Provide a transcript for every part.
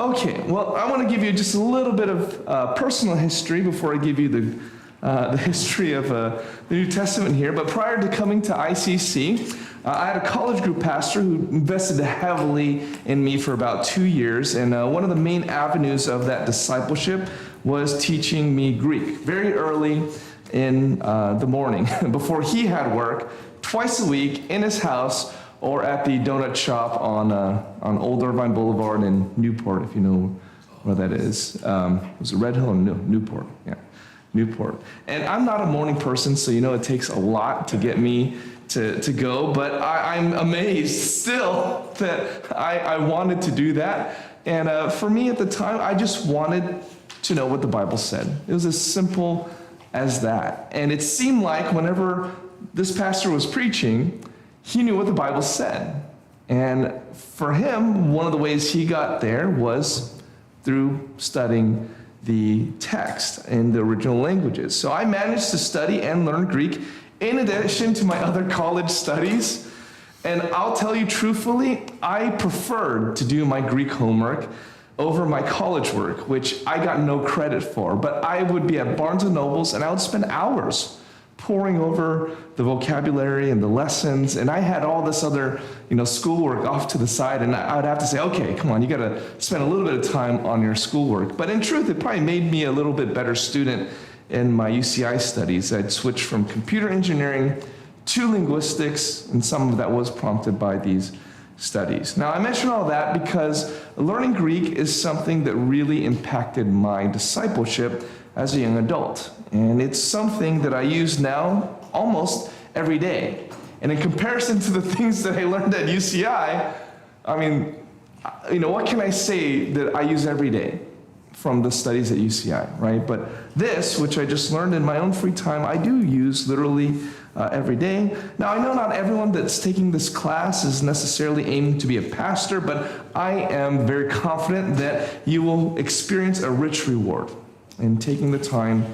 Okay, well, I want to give you just a little bit of personal history before I give you the history of the New Testament here. But prior to coming to ICC, I had a college group pastor who invested heavily in me for about 2 years, and one of the main avenues of that discipleship was teaching me Greek very early in the morning before he had work, twice a week in his house or at the donut shop on Old Irvine Boulevard in Newport, if you know where that is. Was it Red Hill or Newport? Yeah, Newport. And I'm not a morning person, so you know it takes a lot to get me to go, but I'm amazed still that I wanted to do that. And for me at the time, I just wanted to know what the Bible said. It was as simple as that. And it seemed like whenever this pastor was preaching, he knew what the Bible said. And for him, one of the ways he got there was through studying the text in the original languages. So I managed to study and learn Greek in addition to my other college studies. And I'll tell you truthfully, I preferred to do my Greek homework over my college work, which I got no credit for. But I would be at Barnes & Noble's and I would spend hours poring over the vocabulary and the lessons, and I had all this other, schoolwork off to the side, and I would have to say, okay, come on, you gotta spend a little bit of time on your schoolwork. But in truth, it probably made me a little bit better student in my UCI studies. I'd switched from computer engineering to linguistics, and some of that was prompted by these studies. Now, I mention all that because learning Greek is something that really impacted my discipleship as a young adult. And it's something that I use now almost every day. And in comparison to the things that I learned at UCI, what can I say that I use every day from the studies at UCI, right? But this, which I just learned in my own free time, I do use literally every day. Now, I know not everyone that's taking this class is necessarily aiming to be a pastor, but I am very confident that you will experience a rich reward in taking the time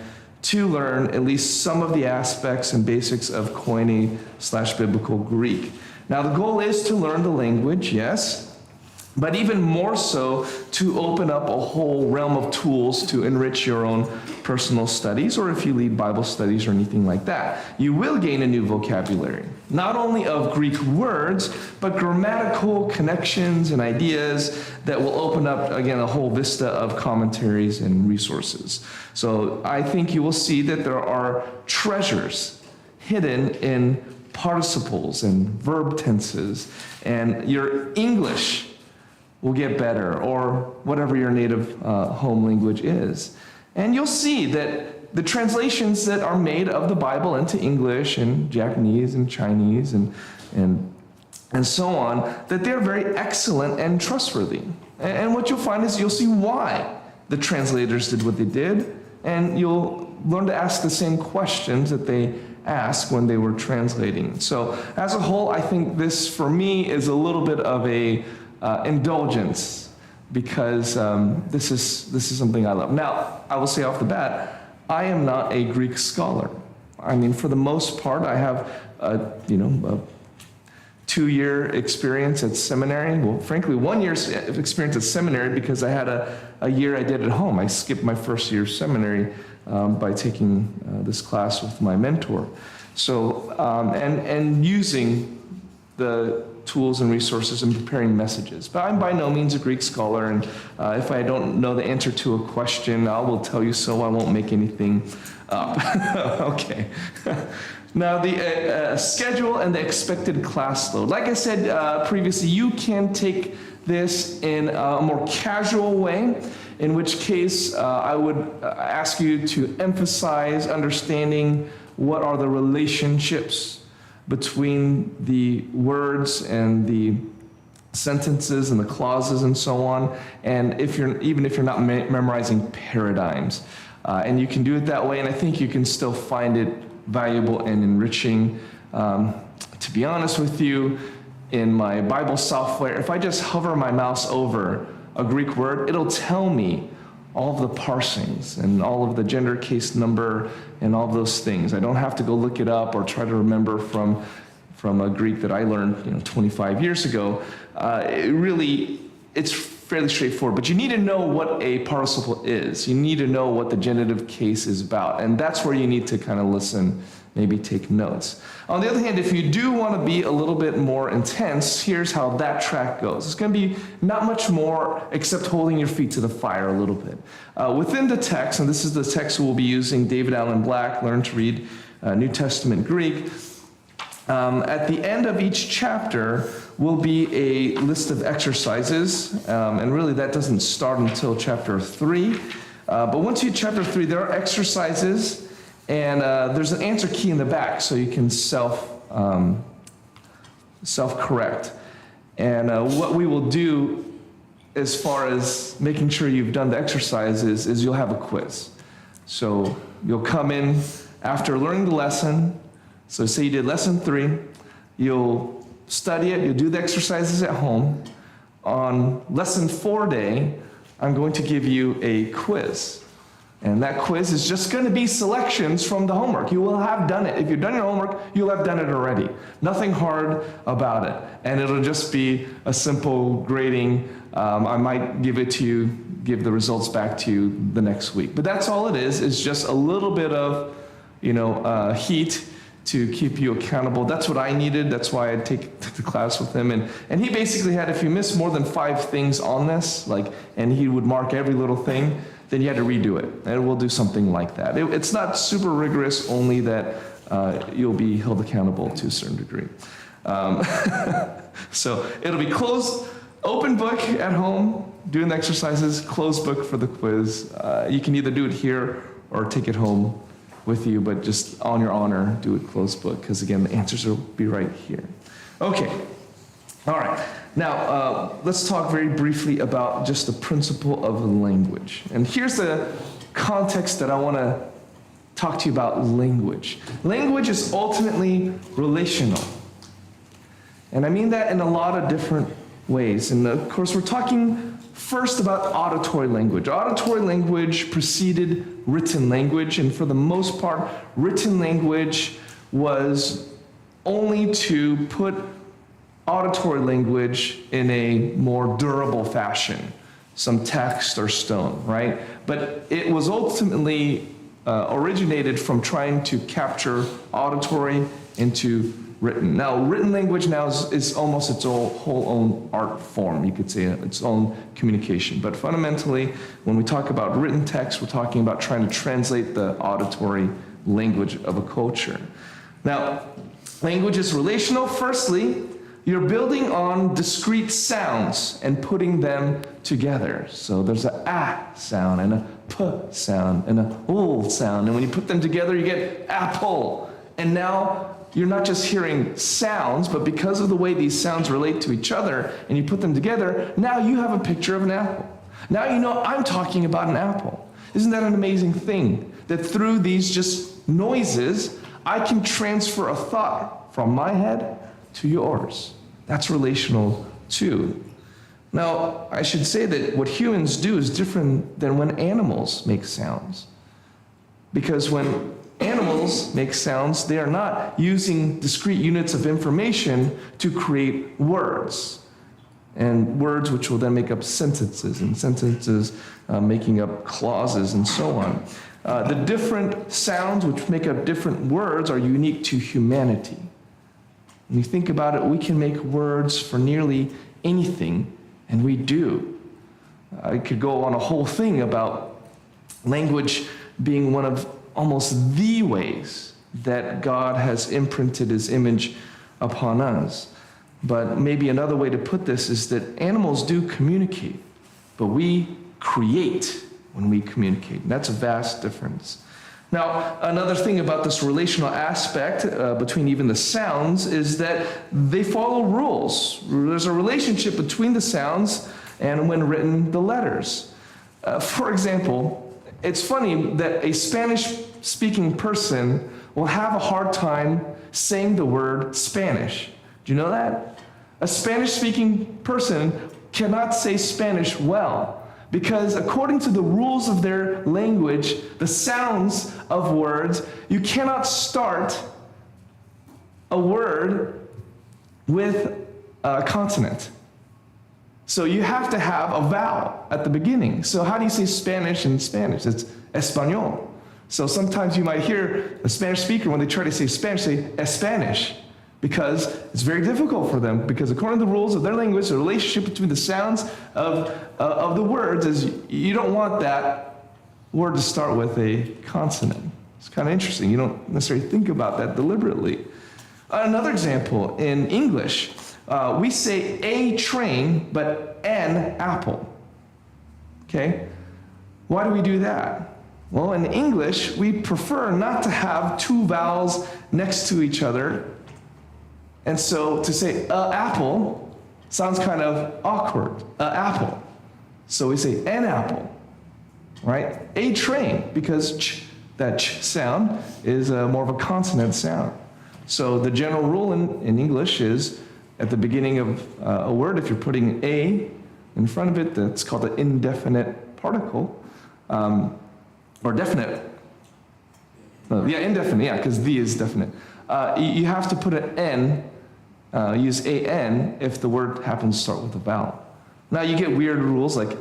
to learn at least some of the aspects and basics of Koine/biblical Greek. Now, the goal is to learn the language, yes, but even more so to open up a whole realm of tools to enrich your own personal studies, or if you lead Bible studies or anything like that. You will gain a new vocabulary, not only of Greek words, but grammatical connections and ideas that will open up, again, a whole vista of commentaries and resources. So I think you will see that there are treasures hidden in participles and verb tenses, and your English will get better, or whatever your native home language is. And you'll see that the translations that are made of the Bible into English and Japanese and Chinese and so on, that they're very excellent and trustworthy. And what you'll find is you'll see why the translators did what they did, and you'll learn to ask the same questions that they asked when they were translating. So as a whole, I think this, for me, is a little bit of a indulgence, because this is something I love. Now, I will say off the bat, I am not a Greek scholar. For the most part, I have a 2-year experience at seminary. Well, frankly, 1 year's experience at seminary because I had a year I did at home. I skipped my first year of seminary by taking this class with my mentor. So, and using the tools and resources in preparing messages. But I'm by no means a Greek scholar, and if I don't know the answer to a question, I will tell you so. I won't make anything up. Okay. Now, the schedule and the expected class load. Like I said previously, you can take this in a more casual way, in which case I would ask you to emphasize understanding what are the relationships between the words and the sentences and the clauses and so on, and even if you're not memorizing paradigms. And you can do it that way, and I think you can still find it valuable and enriching. To be honest with you, in my Bible software, if I just hover my mouse over a Greek word, it'll tell me all of the parsings and all of the gender case number and all those things. I don't have to go look it up or try to remember from a Greek that I learned 25 years ago. It's fairly straightforward, but you need to know what a participle is. You need to know what the genitive case is about, and that's where you need to kind of listen, maybe take notes. On the other hand, if you do want to be a little bit more intense, here's how that track goes. It's going to be not much more except holding your feet to the fire a little bit. Within the text, and this is the text we'll be using, David Allen Black, Learn to Read New Testament Greek. At the end of each chapter will be a list of exercises, and really that doesn't start until chapter 3. But once you hit chapter 3, there are exercises, and there's an answer key in the back, so you can self-correct. And what we will do as far as making sure you've done the exercises is you'll have a quiz. So you'll come in after learning the lesson. So say you did lesson 3, you'll study it, you'll do the exercises at home. On lesson 4 day, I'm going to give you a quiz. And that quiz is just going to be selections from the homework. You will have done it. If you've done your homework, you'll have done it already. Nothing hard about it. And it'll just be a simple grading. I might give it to you, give the results back to you the next week. But that's all it is. It's just a little bit of, heat to keep you accountable. That's what I needed. That's why I took the class with him. And he basically had, if you miss more than 5 things on this, and he would mark every little thing, then you had to redo it. And we'll do something like that. It's not super rigorous, only that you'll be held accountable to a certain degree. So it'll be open book at home, doing the exercises, closed book for the quiz. You can either do it here or take it home with you, but just on your honor, do it closed book, because again, the answers will be right here. Okay, all right. Now, let's talk very briefly about just the principle of language. And here's the context that I want to talk to you about language. Language is ultimately relational. And I mean that in a lot of different ways. And of course, we're talking first about auditory language. Auditory language preceded written language, and for the most part, written language was only to put auditory language in a more durable fashion, some text or stone, right? But it was ultimately originated from trying to capture auditory into written. Now, written language now is almost its whole own art form, you could say, its own communication. But fundamentally, when we talk about written text, we're talking about trying to translate the auditory language of a culture. Now, language is relational. Firstly, you're building on discrete sounds and putting them together. So there's a ah sound and a p sound and a ul sound. And when you put them together, you get apple. And now you're not just hearing sounds, but because of the way these sounds relate to each other and you put them together, now you have a picture of an apple. Now you know I'm talking about an apple. Isn't that an amazing thing? That through these just noises, I can transfer a thought from my head to yours. That's relational too. Now, I should say that what humans do is different than when animals make sounds. Because when animals make sounds, they are not using discrete units of information to create words. And words which will then make up sentences, and sentences making up clauses, and so on. The different sounds which make up different words are unique to humanity. When you think about it, we can make words for nearly anything, and we do. I could go on a whole thing about language being one of almost the ways that God has imprinted his image upon us. But maybe another way to put this is that animals do communicate, but we create when we communicate. And that's a vast difference. Now, another thing about this relational aspect between even the sounds is that they follow rules. There's a relationship between the sounds and, when written, the letters. For example, it's funny that a Spanish-speaking person will have a hard time saying the word Spanish. Do you know that? A Spanish-speaking person cannot say Spanish well, because according to the rules of their language, the sounds of words, you cannot start a word with a consonant. So you have to have a vowel at the beginning. So how do you say Spanish in Spanish? It's español. So sometimes you might hear a Spanish speaker, when they try to say Spanish, say Espanish, because it's very difficult for them, because according to the rules of their language, the relationship between the sounds of the words is you don't want that word to start with a consonant. It's kind of interesting. You don't necessarily think about that deliberately. Another example, in English, we say a train, but an apple. Okay? Why do we do that? Well, in English, we prefer not to have two vowels next to each other. And so to say apple sounds kind of awkward, apple. So we say an apple, right? A train, because that ch sound is more of a consonant sound. So the general rule in English is at the beginning of a word, if you're putting a in front of it, that's called an indefinite particle, or definite. Indefinite, yeah, because the is definite. You have to put an n, use an if the word happens to start with a vowel. Now you get weird rules like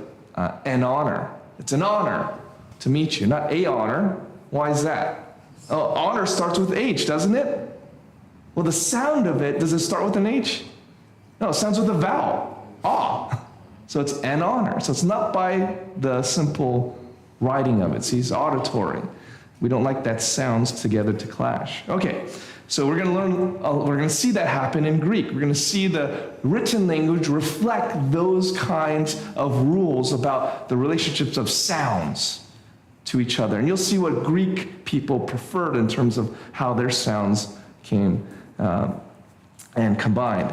an honor. It's an honor to meet you, not a honor. Why is that? Oh, honor starts with H, doesn't it? Well, the sound of it, does it start with an H? No, it sounds with a vowel, ah. So it's an honor. So it's not by the simple writing of it. See, it's auditory. We don't like that sounds together to clash. Okay, so we're going to learn, we're going to see that happen in Greek. We're going to see the written language reflect those kinds of rules about the relationships of sounds to each other. And you'll see what Greek people preferred in terms of how their sounds came and combined.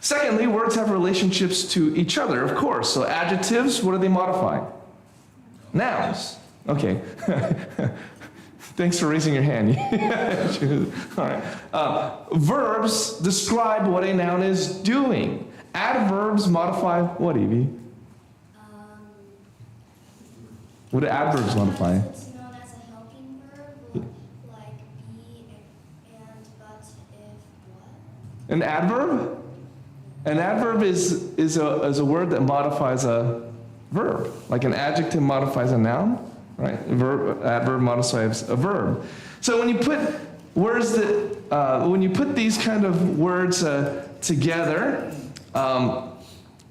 Secondly, words have relationships to each other, of course. So adjectives, what do they modify? Nouns. Okay. Thanks for raising your hand. All right. Verbs describe what a noun is doing. Adverbs modify what, Evie? What do adverbs modify? It's known as a helping verb, like be and, but, if, what? An adverb? An adverb is a word that modifies a verb. Like an adjective modifies a noun, right? Adverb modifies a verb. So when you put words when you put these kind of words together,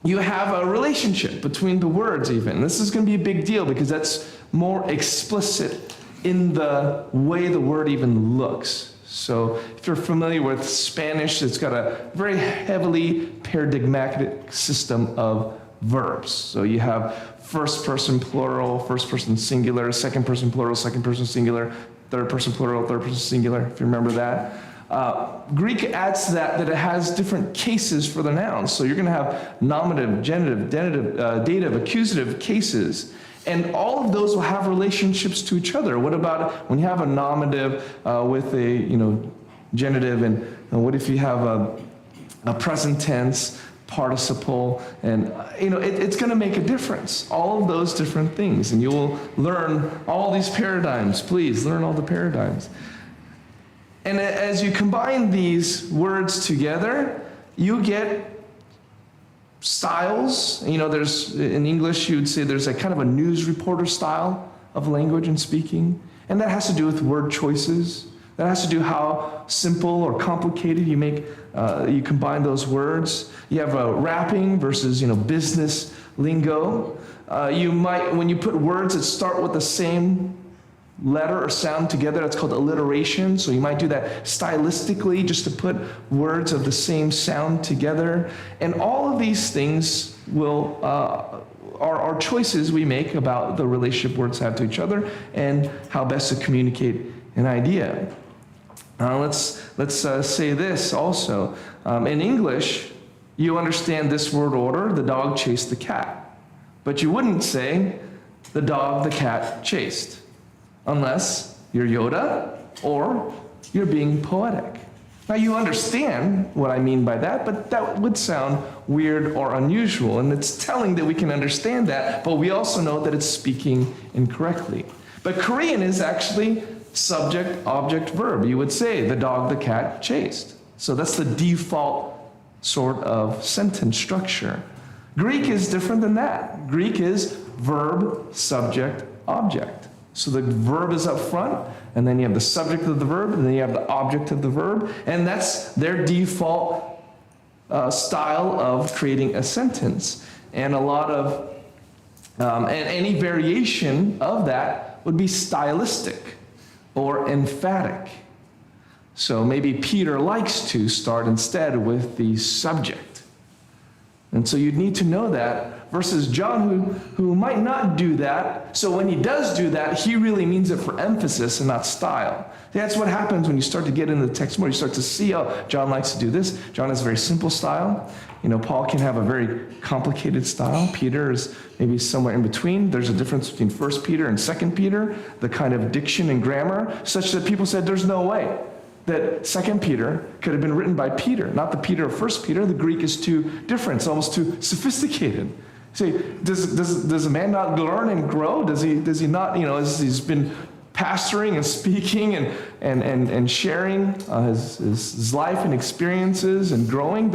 you have a relationship between the words even. This is going to be a big deal because that's more explicit in the way the word even looks. So if you're familiar with Spanish, it's got a very heavily paradigmatic system of verbs. So you have first person plural, first person singular, second person plural, second person singular, third person plural, third person singular, if you remember that. Greek adds to that it has different cases for the nouns. So you're going to have nominative, genitive, dative, accusative cases. And all of those will have relationships to each other. What about when you have a nominative with a genitive, and what if you have a present tense, participle, and it's going to make a difference. All of those different things, and you will learn all these paradigms. Please learn all the paradigms. And as you combine these words together, you get styles. There's, in English, you would say there's a kind of a news reporter style of language and speaking. And that has to do with word choices. That has to do how simple or complicated you combine those words. You have rapping versus, business lingo. You might, when you put words that start with the same letter or sound together, that's called alliteration. So you might do that stylistically, just to put words of the same sound together. And all of these things are choices we make about the relationship words have to each other and how best to communicate an idea. Let's say this also. In English, you understand this word order: the dog chased the cat. But you wouldn't say the dog the cat chased, unless you're Yoda or you're being poetic. Now you understand what I mean by that, but that would sound weird or unusual, and it's telling that we can understand that, but we also know that it's speaking incorrectly. But Korean is actually subject, object, verb. You would say the dog the cat chased. So that's the default sort of sentence structure. Greek is different than that. Greek is verb, subject, object. So the verb is up front, and then you have the subject of the verb, and then you have the object of the verb, and that's their default style of creating a sentence. And a lot of, and any variation of that would be stylistic or emphatic. So maybe Peter likes to start instead with the subject. And so you'd need to know that, versus John, who might not do that. So when he does do that, he really means it for emphasis and not style. That's what happens when you start to get into the text more. You start to see, oh, John likes to do this. John has a very simple style. Paul can have a very complicated style. Peter is maybe somewhere in between. There's a difference between 1 Peter and 2 Peter, the kind of diction and grammar, such that people said there's no way that 2 Peter could have been written by Peter, not the Peter of 1 Peter. The Greek is too different. It's almost too sophisticated. See, does a man not learn and grow? Does he not, as he's been pastoring and speaking and sharing his life and experiences and growing,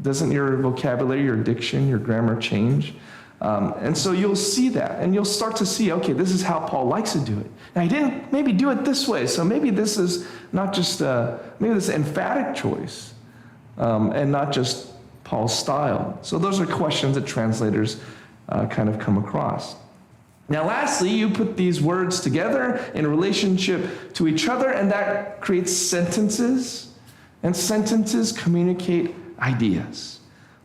doesn't your vocabulary, your diction, your grammar change? And so you'll see that, and you'll start to see, okay, this is how Paul likes to do it. And he didn't maybe do it this way, so maybe this is not just, maybe this is an emphatic choice, and not just Paul's style. So those are questions that translators kind of come across. Now lastly, you put these words together in relationship to each other, and that creates sentences, and sentences communicate ideas.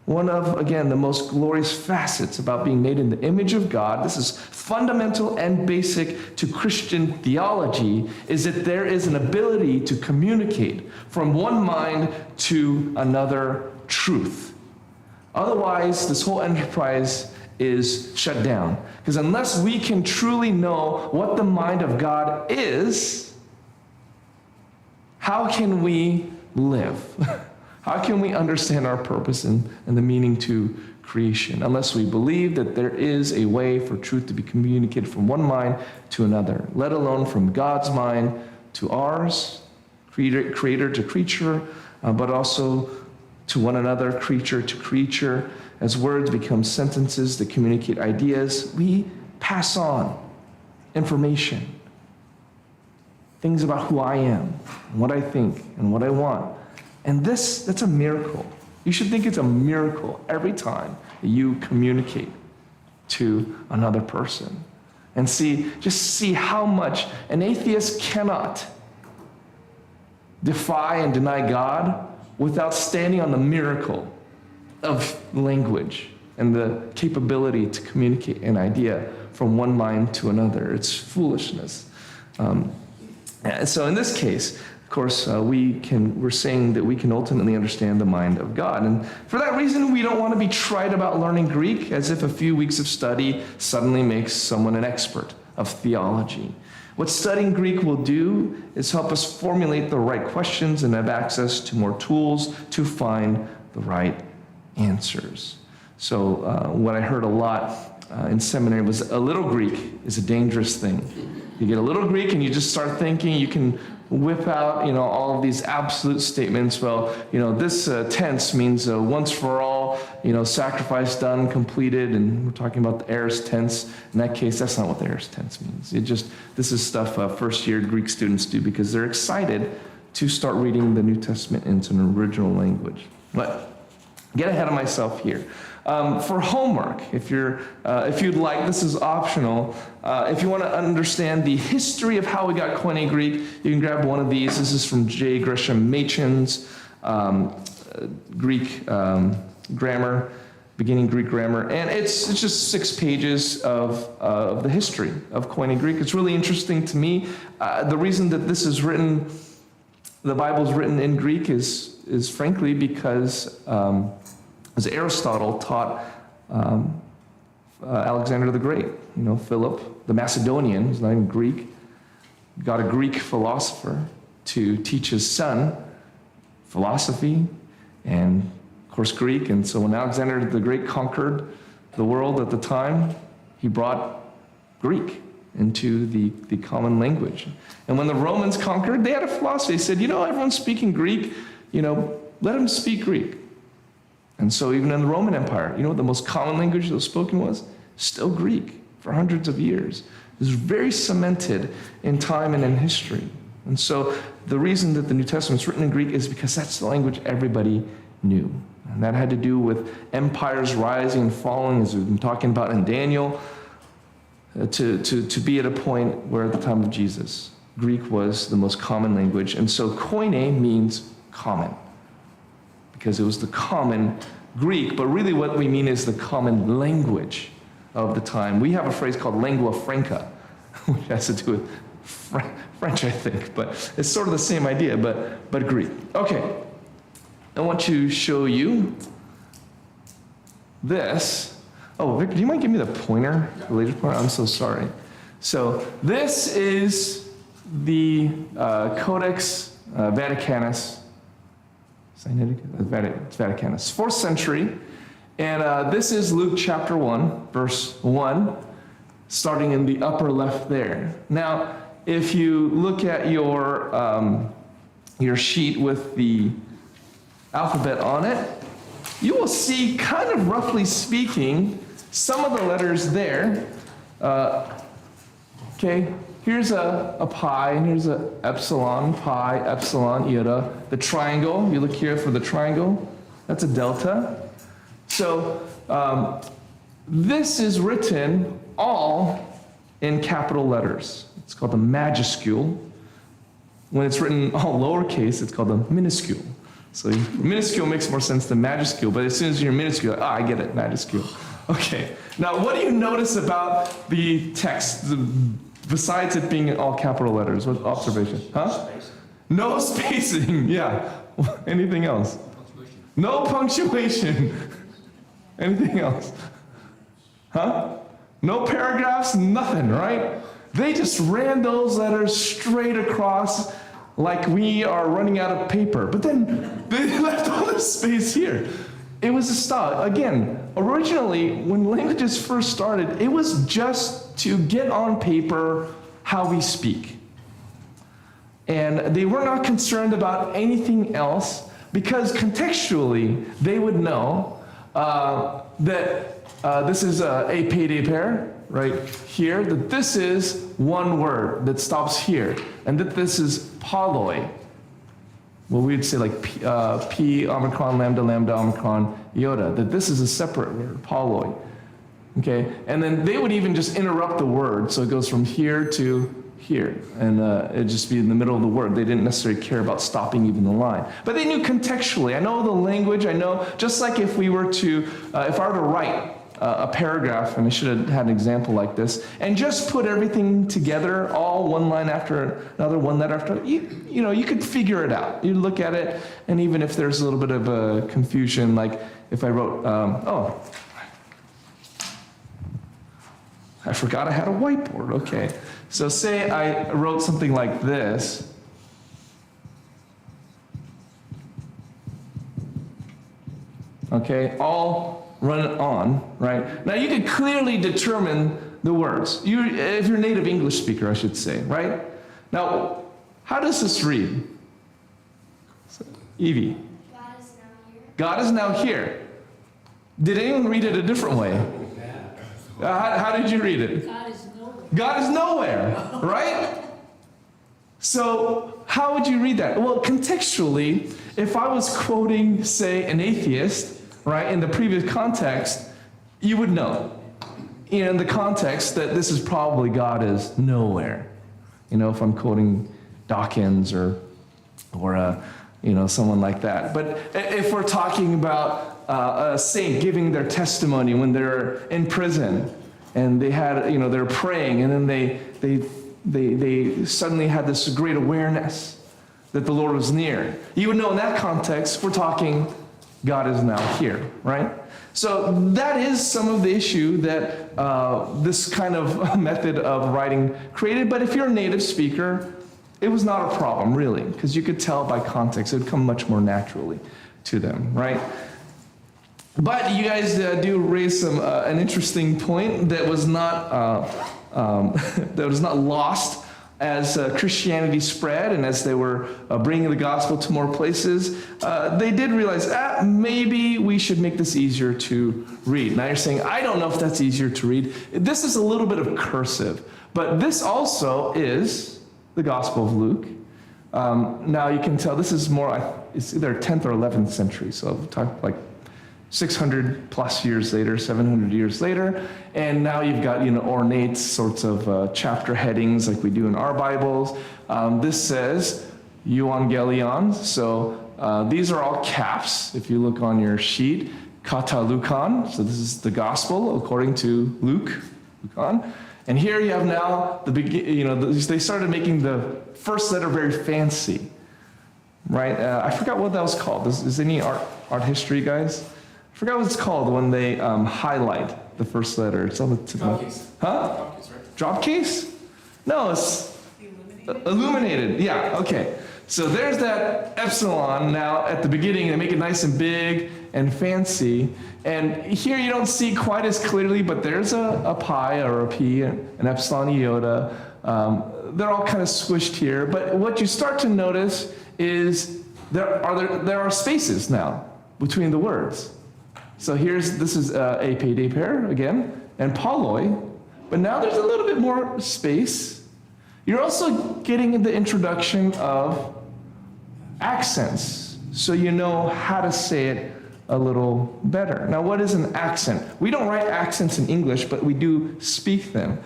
One of, again, the most glorious facets about being made in the image of God, this is fundamental and basic to Christian theology, is that there is an ability to communicate from one mind to another truth. Otherwise, this whole enterprise is shut down. Because unless we can truly know what the mind of God is, how can we live? How can we understand our purpose and the meaning to creation unless we believe that there is a way for truth to be communicated from one mind to another, let alone from God's mind to ours, creator to creature, but also to one another, creature to creature. As words become sentences that communicate ideas, we pass on information, things about who I am, and what I think, and what I want. And that's a miracle. You should think it's a miracle every time that you communicate to another person. And just see how much an atheist cannot defy and deny God without standing on the miracle of language and the capability to communicate an idea from one mind to another. It's foolishness. And so in this case, of course, we're saying that we can ultimately understand the mind of God. And for that reason, we don't want to be trite about learning Greek as if a few weeks of study suddenly makes someone an expert of theology. What studying Greek will do is help us formulate the right questions and have access to more tools to find the right answers. So what I heard a lot in seminary was a little Greek is a dangerous thing. You get a little Greek and you just start thinking you can whip out, all of these absolute statements. Well, this tense means once for all, sacrifice done, completed, and we're talking about the aorist tense. In that case, that's not what the aorist tense means. This is stuff first-year Greek students do because they're excited to start reading the New Testament into an original language. But get ahead of myself here. For homework, if you'd like, this is optional. If you want to understand the history of how we got Koine Greek, you can grab one of these. This is from J. Gresham Machen's Greek grammar, beginning Greek grammar, and it's just 6 pages of the history of Koine Greek. It's really interesting to me. The reason that this is written, the Bible is written in Greek, is frankly because as Aristotle taught Alexander the Great, Philip the Macedonian, who's not even Greek, got a Greek philosopher to teach his son philosophy and, of course, Greek. And so when Alexander the Great conquered the world at the time, he brought Greek into the common language. And when the Romans conquered, they had a philosophy. They said, everyone's speaking Greek, let them speak Greek. And so even in the Roman Empire, you know what the most common language that was spoken was? Still Greek for hundreds of years. It was very cemented in time and in history. And so the reason that the New Testament is written in Greek is because that's the language everybody knew. And that had to do with empires rising and falling, as we've been talking about in Daniel, to be at a point where at the time of Jesus, Greek was the most common language. And so koine means common, because it was the common Greek, but really what we mean is the common language of the time. We have a phrase called lingua franca, which has to do with French, I think, but it's sort of the same idea, but Greek. Okay, I want to show you this. Oh, Victor, do you mind giving me the pointer, the laser pointer? I'm so sorry. So this is the Codex Vaticanus. It's Vaticanus, 4th century. And this is Luke chapter 1, verse 1, starting in the upper left there. Now, if you look at your sheet with the alphabet on it, you will see, kind of roughly speaking, some of the letters there. Okay, here's a pi, and here's a epsilon, pi, epsilon, iota. The triangle, you look here for the triangle, that's a delta. So this is written all in capital letters. It's called the majuscule. When it's written all lowercase, it's called the minuscule. So minuscule makes more sense than majuscule, but as soon as you're minuscule, I get it, majuscule. Okay, now what do you notice about the text, besides it being in all capital letters? What observation? Huh? No spacing, yeah. Anything else? No punctuation. Anything else? Huh? No paragraphs, nothing, right? They just ran those letters straight across like we are running out of paper. But then they left all this space here. It was a style. Again, originally, when languages first started, it was just to get on paper how we speak. And they were not concerned about anything else because contextually, they would know that this is a payday pair right here, that this is one word that stops here, and that this is polloi. Well, we'd say like P, omicron, lambda, lambda, omicron, iota, that this is a separate word, polloi. Okay, and then they would even just interrupt the word, so it goes from here to here, and it'd just be in the middle of the word. They didn't necessarily care about stopping even the line. But they knew contextually. I know the language, I know, just like if we were to, if I were to write a paragraph, and I should have had an example like this, and just put everything together, all one line after another, one letter after another, you know, you could figure it out. You look at it, and even if there's a little bit of a confusion, like if I wrote, I forgot I had a whiteboard, okay. So say I wrote something like this. Okay, all run it on, right? Now you can clearly determine the words. If you're a native English speaker, I should say, right? Now, how does this read? Evie. God is now here. God is now here. Did anyone read it a different way? How did you read it? God is nowhere. God is nowhere, right? So how would you read that? Well, contextually, if I was quoting, say, an atheist, right, in the previous context, you would know in the context that this is probably God is nowhere. You know, if I'm quoting Dawkins or someone like that. But if we're talking about a saint giving their testimony when they're in prison, and they had, they're praying, and then they suddenly had this great awareness that the Lord was near. You would know in that context, we're talking God is now here, right? So that is some of the issue that this kind of method of writing created. But if you're a native speaker, it was not a problem, really, because you could tell by context. It would come much more naturally to them, right? But you guys do raise an interesting point that was not lost as Christianity spread and as they were bringing the gospel to more places, they did realize, maybe we should make this easier to read. Now you're saying, I don't know if that's easier to read. This is a little bit of cursive, but this also is the Gospel of Luke. Now you can tell this is more, it's either 10th or 11th century, so we'll talk like 600 plus years later, 700 years later, and now you've got ornate sorts of chapter headings like we do in our Bibles. This says Euangelion, so these are all caps. If you look on your sheet, Kata Lukan, so this is the gospel according to Luke, Lukan. And here you have now they started making the first letter very fancy, right? I forgot what that was called. Is any art history, guys? I forgot what it's called when they highlight the first letter. It's on the tip. Drop case. Huh? Drop case, right? Drop case? No, it's illuminated. Yeah, okay. So there's that epsilon now at the beginning. They make it nice and big and fancy. And here you don't see quite as clearly, but there's a pi or a p, an epsilon iota. They're all kind of squished here. But what you start to notice is there are spaces now between the words. So this is epedeper again, and poloi, but now there's a little bit more space. You're also getting the introduction of accents, so you know how to say it a little better. Now, what is an accent? We don't write accents in English, but we do speak them.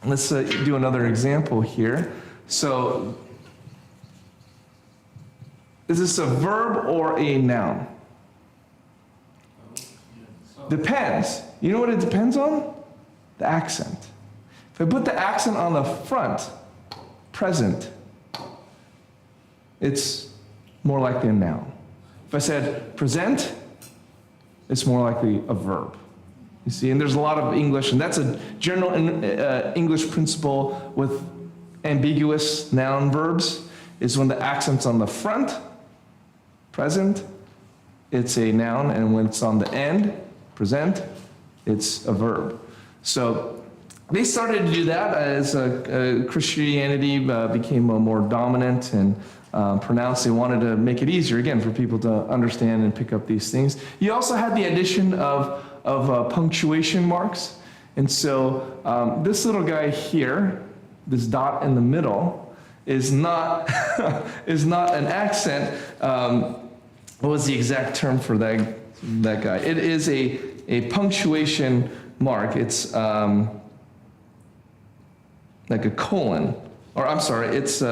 Let's do another example here. So, is this a verb or a noun? Depends. You know what it depends on? The accent. If I put the accent on the front, present, it's more likely a noun. If I said present, it's more likely a verb. You see, and there's a lot of English, and that's a general English principle with ambiguous noun verbs, is when the accent's on the front, present, it's a noun, and when it's on the end, present, it's a verb. So they started to do that as Christianity became more dominant and pronounced. They wanted to make it easier, again, for people to understand and pick up these things. You also had the addition of punctuation marks. And so this little guy here, this dot in the middle, is not, is not an accent. What was the exact term for that guy? It is a punctuation mark. It's like a colon, or I'm sorry, it's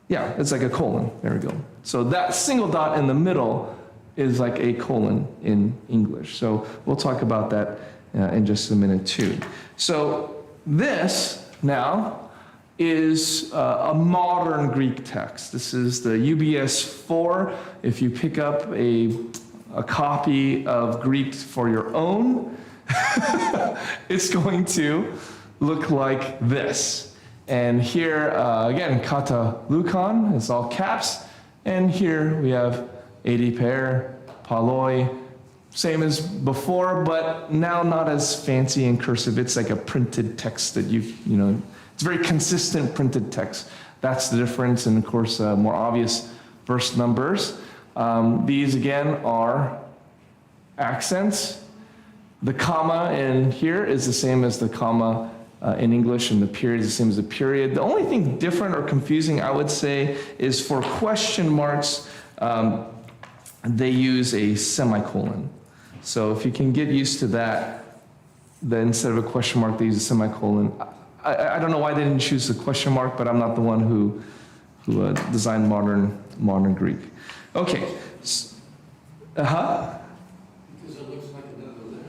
it's like a colon. There we go. So that single dot in the middle is like a colon in English. So we'll talk about that in just a minute too. So this now is a modern Greek text. This is the UBS 4. If you pick up a copy of Greek for your own, it's going to look like this. And here, again, kata lukan, it's all caps. And here we have ediper, paloi, same as before, but now not as fancy and cursive. It's like a printed text that it's very consistent printed text. That's the difference, and of course, more obvious verse numbers. These again are accents. The comma in here is the same as the comma in English, and the period is the same as the period. The only thing different or confusing, I would say, is for question marks, they use a semicolon. So if you can get used to that, then instead of a question mark, they use a semicolon. I don't know why they didn't choose the question mark, but I'm not the one who designed modern Greek. Okay. Because it looks like another letter.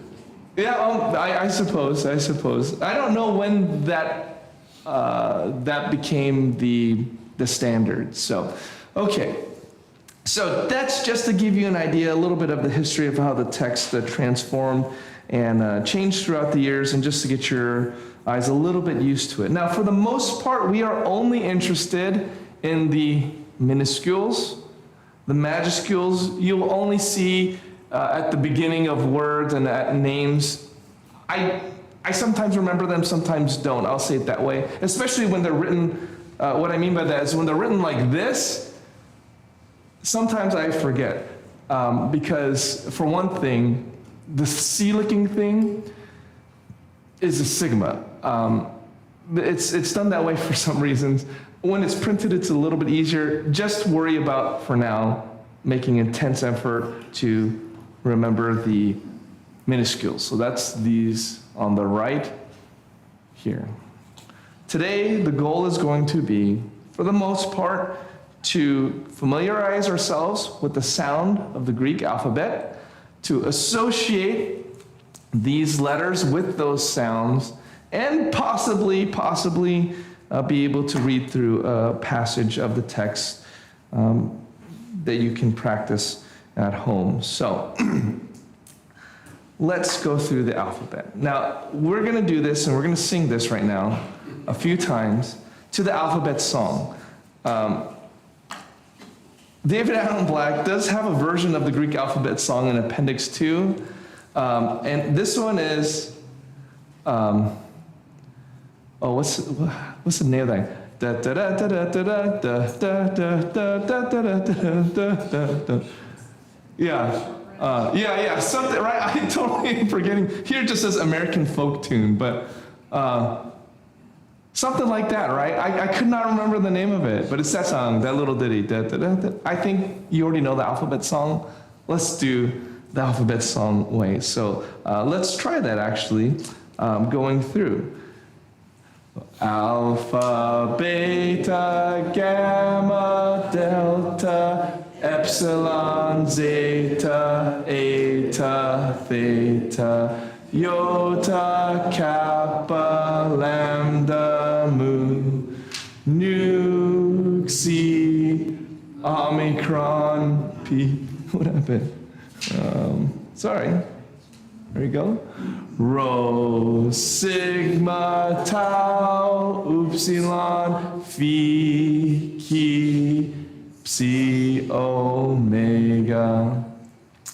Yeah, I suppose. I don't know when that became the standard. So, okay. So that's just to give you an idea, a little bit of the history of how the text transformed and changed throughout the years, and just to get your eyes a little bit used to it. Now, for the most part, we are only interested in the minuscules. The majuscules, you'll only see at the beginning of words and at names. I I sometimes remember them, sometimes don't. I'll say it that way. Especially when they're written, what I mean by that is when they're written like this, sometimes I forget. Because for one thing, the C-licking thing is a sigma. It's done that way for some reasons. When it's printed, it's a little bit easier. Just worry about, for now, making intense effort to remember the minuscules. So that's these on the right here. Today, the goal is going to be, for the most part, to familiarize ourselves with the sound of the Greek alphabet, to associate these letters with those sounds, and possibly be able to read through a passage of the text that you can practice at home. So let's go through the alphabet. Now, we're going to do this, and we're going to sing this right now a few times to the alphabet song. David Allen Black does have a version of the Greek alphabet song in Appendix 2. And this one is, what's the name of that? Yeah, something, right? I totally am forgetting. Here it just says American folk tune, but something like that, right? I could not remember the name of it, but it's that song, that little ditty. I think you already know the alphabet song. Let's do the alphabet song way. So let's try that actually, going through. Alpha, beta, gamma, delta, epsilon, zeta, eta, theta, iota, kappa, lambda, mu, nu, xi, omicron, pi. What happened? Sorry. There you go. Rho, sigma, tau, upsilon, phi, chi, psi, omega.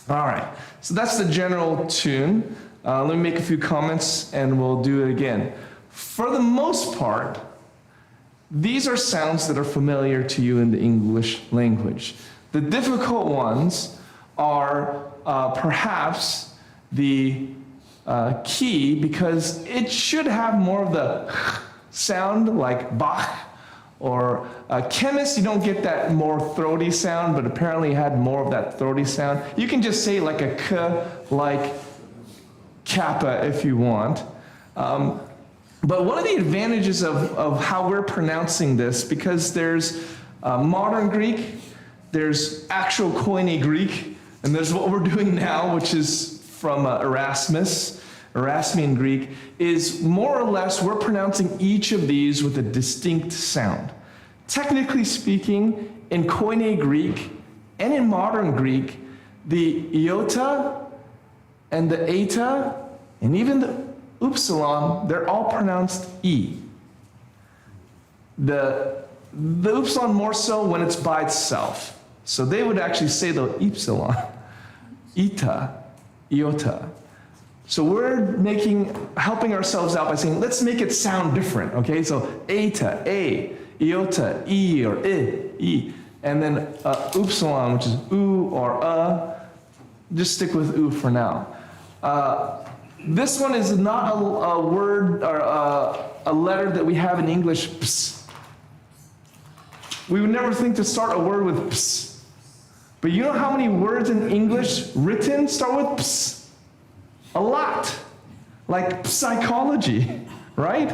All right, so that's the general tune. Let me make a few comments and we'll do it again. For the most part, these are sounds that are familiar to you in the English language. The difficult ones are perhaps the key, because it should have more of the sound like Bach, or chemists, you don't get that more throaty sound, but apparently it had more of that throaty sound. You can just say like a k, like kappa if you want. But one of the advantages of how we're pronouncing this, because there's modern Greek, there's actual Koine Greek, and there's what we're doing now, which is from Erasmian Greek, is more or less we're pronouncing each of these with a distinct sound. Technically speaking, in Koine Greek and in modern Greek, the iota and the eta and even the upsilon, they're all pronounced E. The upsilon more so when it's by itself. So they would actually say the epsilon, eta, iota. So we're helping ourselves out by saying, let's make it sound different, okay? So eta, A, iota, E or I, E. And then upsilon, which is U or just stick with U for now. This one is not a word or a letter that we have in English, ps. We would never think to start a word with ps. But you know how many words in English written start with ps? A lot. Like psychology, right?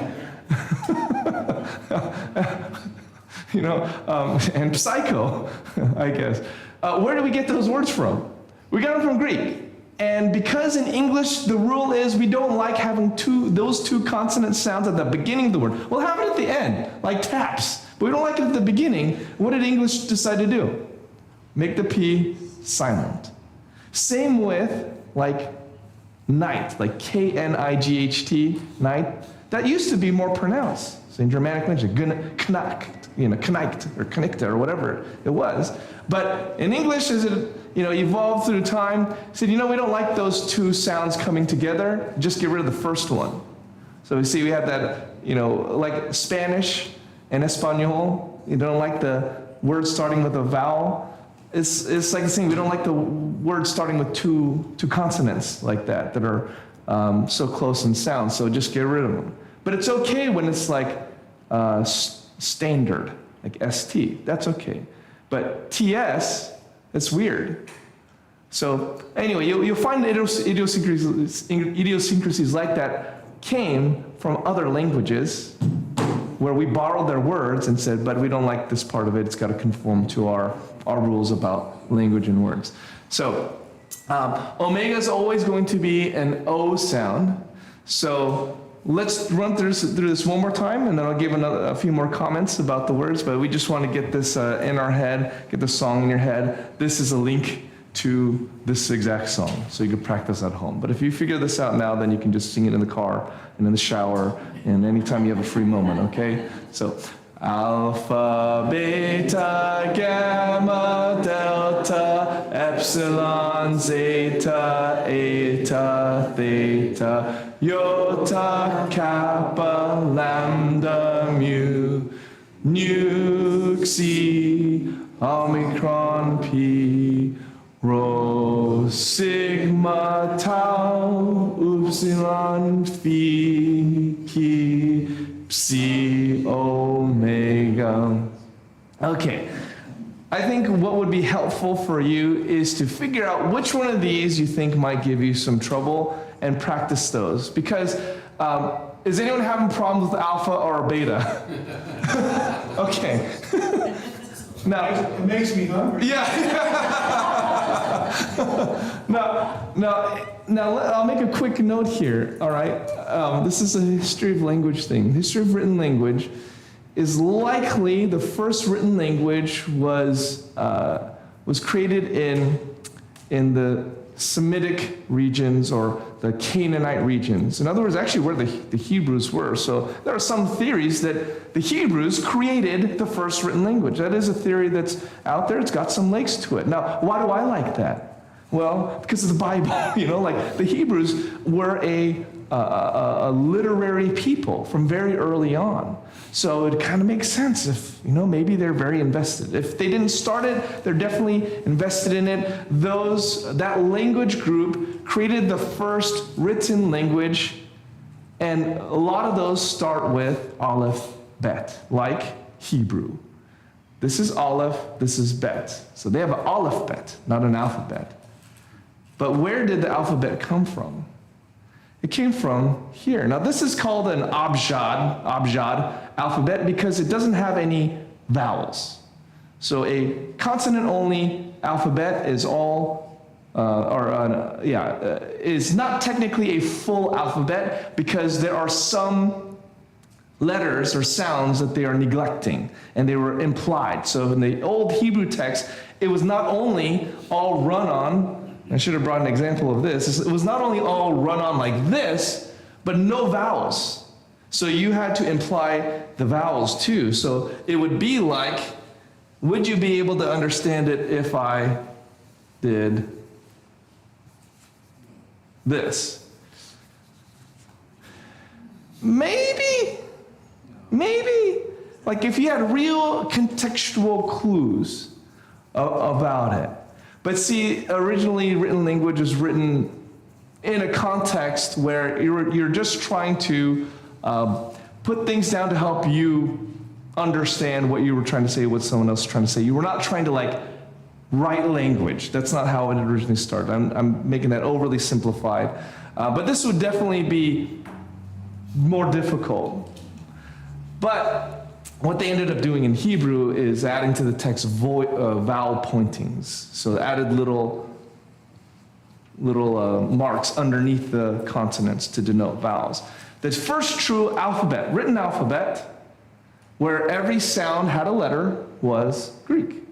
And psycho, I guess. Where do we get those words from? We got them from Greek. And because in English, the rule is we don't like having those two consonant sounds at the beginning of the word. We'll have it at the end, like taps. But we don't like it at the beginning. What did English decide to do? Make the P silent. Same with like night, like K-N-I-G-H-T, night. That used to be more pronounced. So in Germanic language, knackt, knackt or knickta or whatever it was. But in English, as it evolved through time, said, we don't like those two sounds coming together. Just get rid of the first one. So we see we have that, like Spanish and Espanol, you don't like the word starting with a vowel. It's like the same, we don't like the word starting with two consonants like that are so close in sound, so just get rid of them. But it's okay when it's like standard, like ST, that's okay. But TS, it's weird. So anyway, you'll find idiosyncrasies like that came from other languages where we borrowed their words and said, but we don't like this part of it, it's got to conform to our rules about language and words. So omega is always going to be an O sound. So let's run through this one more time, and then I'll give a few more comments about the words, but we just want to get this in our head, get the song in your head. This is a link to this exact song, so you can practice at home. But if you figure this out now, then you can just sing it in the car, and in the shower, and anytime you have a free moment, okay? So, alpha, beta, gamma, delta, epsilon, zeta, eta, theta, iota, kappa, lambda, mu, nu, xi, omicron, p, rho, sigma, tau, upsilon, phi, chi, psi, omega. Okay, I think what would be helpful for you is to figure out which one of these you think might give you some trouble and practice those. Because is anyone having problems with alpha or beta? Okay. Now, It makes me hungry. yeah. Now, I'll make a quick note here, all right? This is a history of language thing. History of written language is likely the first written language was created in the Semitic regions or the Canaanite regions. In other words, actually where the Hebrews were. So there are some theories that the Hebrews created the first written language. That is a theory that's out there. It's got some legs to it. Now, why do I like that? Well, because of the Bible. Like the Hebrews were a literary people from very early on. So it kind of makes sense if, maybe they're very invested. If they didn't start it, they're definitely invested in it. That language group created the first written language, and a lot of those start with Aleph, Bet, like Hebrew. This is Aleph, this is Bet. So they have an Aleph, Bet, not an alphabet. But where did the alphabet come from? It came from here. Now this is called an Abjad alphabet because it doesn't have any vowels. So a consonant-only alphabet is is not technically a full alphabet because there are some letters or sounds that they are neglecting and they were implied. So in the old Hebrew text, it was not only all run on, I should have brought an example of this. It was not only all run on like this, but no vowels. So you had to imply the vowels too. So it would be like, would you be able to understand it if I did this? Maybe. Like if you had real contextual clues about it. But see, originally written language was written in a context where you're just trying to put things down to help you understand what you were trying to say, what someone else was trying to say. You were not trying to write language. That's not how it originally started. I'm making that overly simplified. But this would definitely be more difficult. But what they ended up doing in Hebrew is adding to the text vowel pointings. So added little marks underneath the consonants to denote vowels. The first true alphabet, written alphabet, where every sound had a letter, was Greek.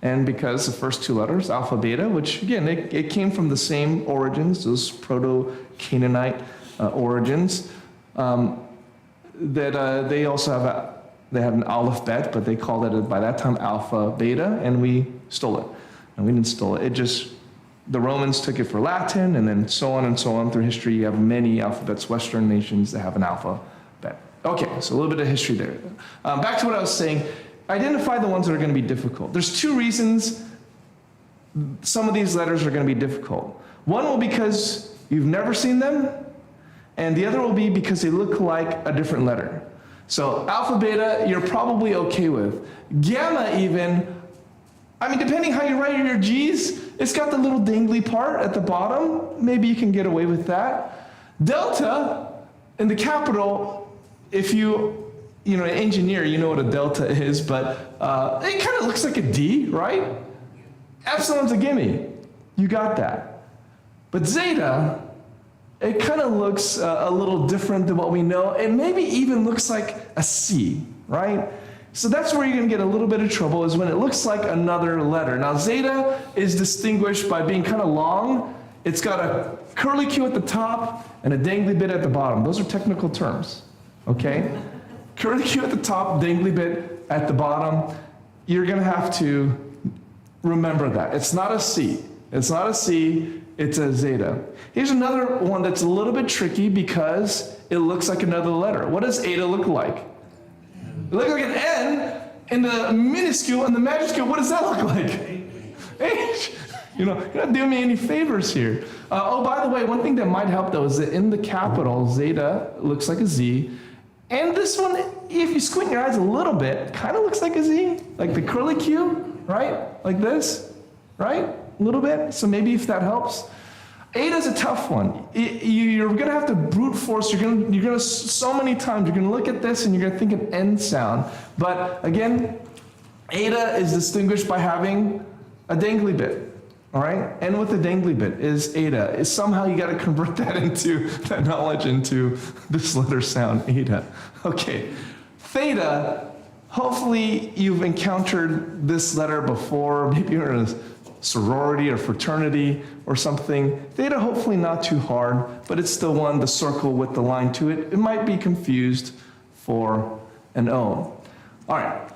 And because the first two letters, alpha, beta, which again, it came from the same origins, those Proto-Canaanite origins, that they also have they had an Aleph, Bet, but they called it by that time alpha, beta, and we stole it. And we didn't steal it. It just the Romans took it for Latin, and then so on and so on through history. You have many alphabets, Western nations that have an alphabet. Okay, so a little bit of history there. Back to what I was saying. Identify the ones that are going to be difficult. There's two reasons some of these letters are going to be difficult. One will be because you've never seen them, and the other will be because they look like a different letter. So alpha, beta, you're probably okay with. Gamma even, I mean, depending how you write your G's, it's got the little dangly part at the bottom. Maybe you can get away with that. Delta, in the capital, if you know, an engineer, you know what a delta is, but it kind of looks like a D, right? Epsilon's a gimme. You got that. But zeta, it kind of looks a little different than what we know. It maybe even looks like a C, right? So that's where you're going to get a little bit of trouble, is when it looks like another letter. Now, zeta is distinguished by being kind of long. It's got a curly Q at the top and a dangly bit at the bottom. Those are technical terms, okay? Curly Q at the top, dangly bit at the bottom. You're going to have to remember that. It's not a C. It's not a C. It's a zeta. Here's another one that's a little bit tricky because it looks like another letter. What does eta look like? It looks like an N in the minuscule and the majuscule. What does that look like? H. You know, you're not doing me any favors here. Oh, by the way, one thing that might help though is that in the capital, zeta looks like a Z. And this one, if you squint your eyes a little bit, kind of looks like a Z, like the curly Q, right? Like this, right? A little bit. So maybe if that helps. Eta's a tough one. You're going to have to brute force. You're going to so many times you're going to look at this and you're going to think an N sound. But again, eta is distinguished by having a dangly bit. All right, N with a dangly bit is eta. Somehow you got to convert that knowledge into this letter sound, eta. Okay, theta. Hopefully you've encountered this letter before. Maybe you're in a sorority or fraternity or something. Theta, hopefully not too hard, but it's the one, the circle with the line to it. It might be confused for an O. All right,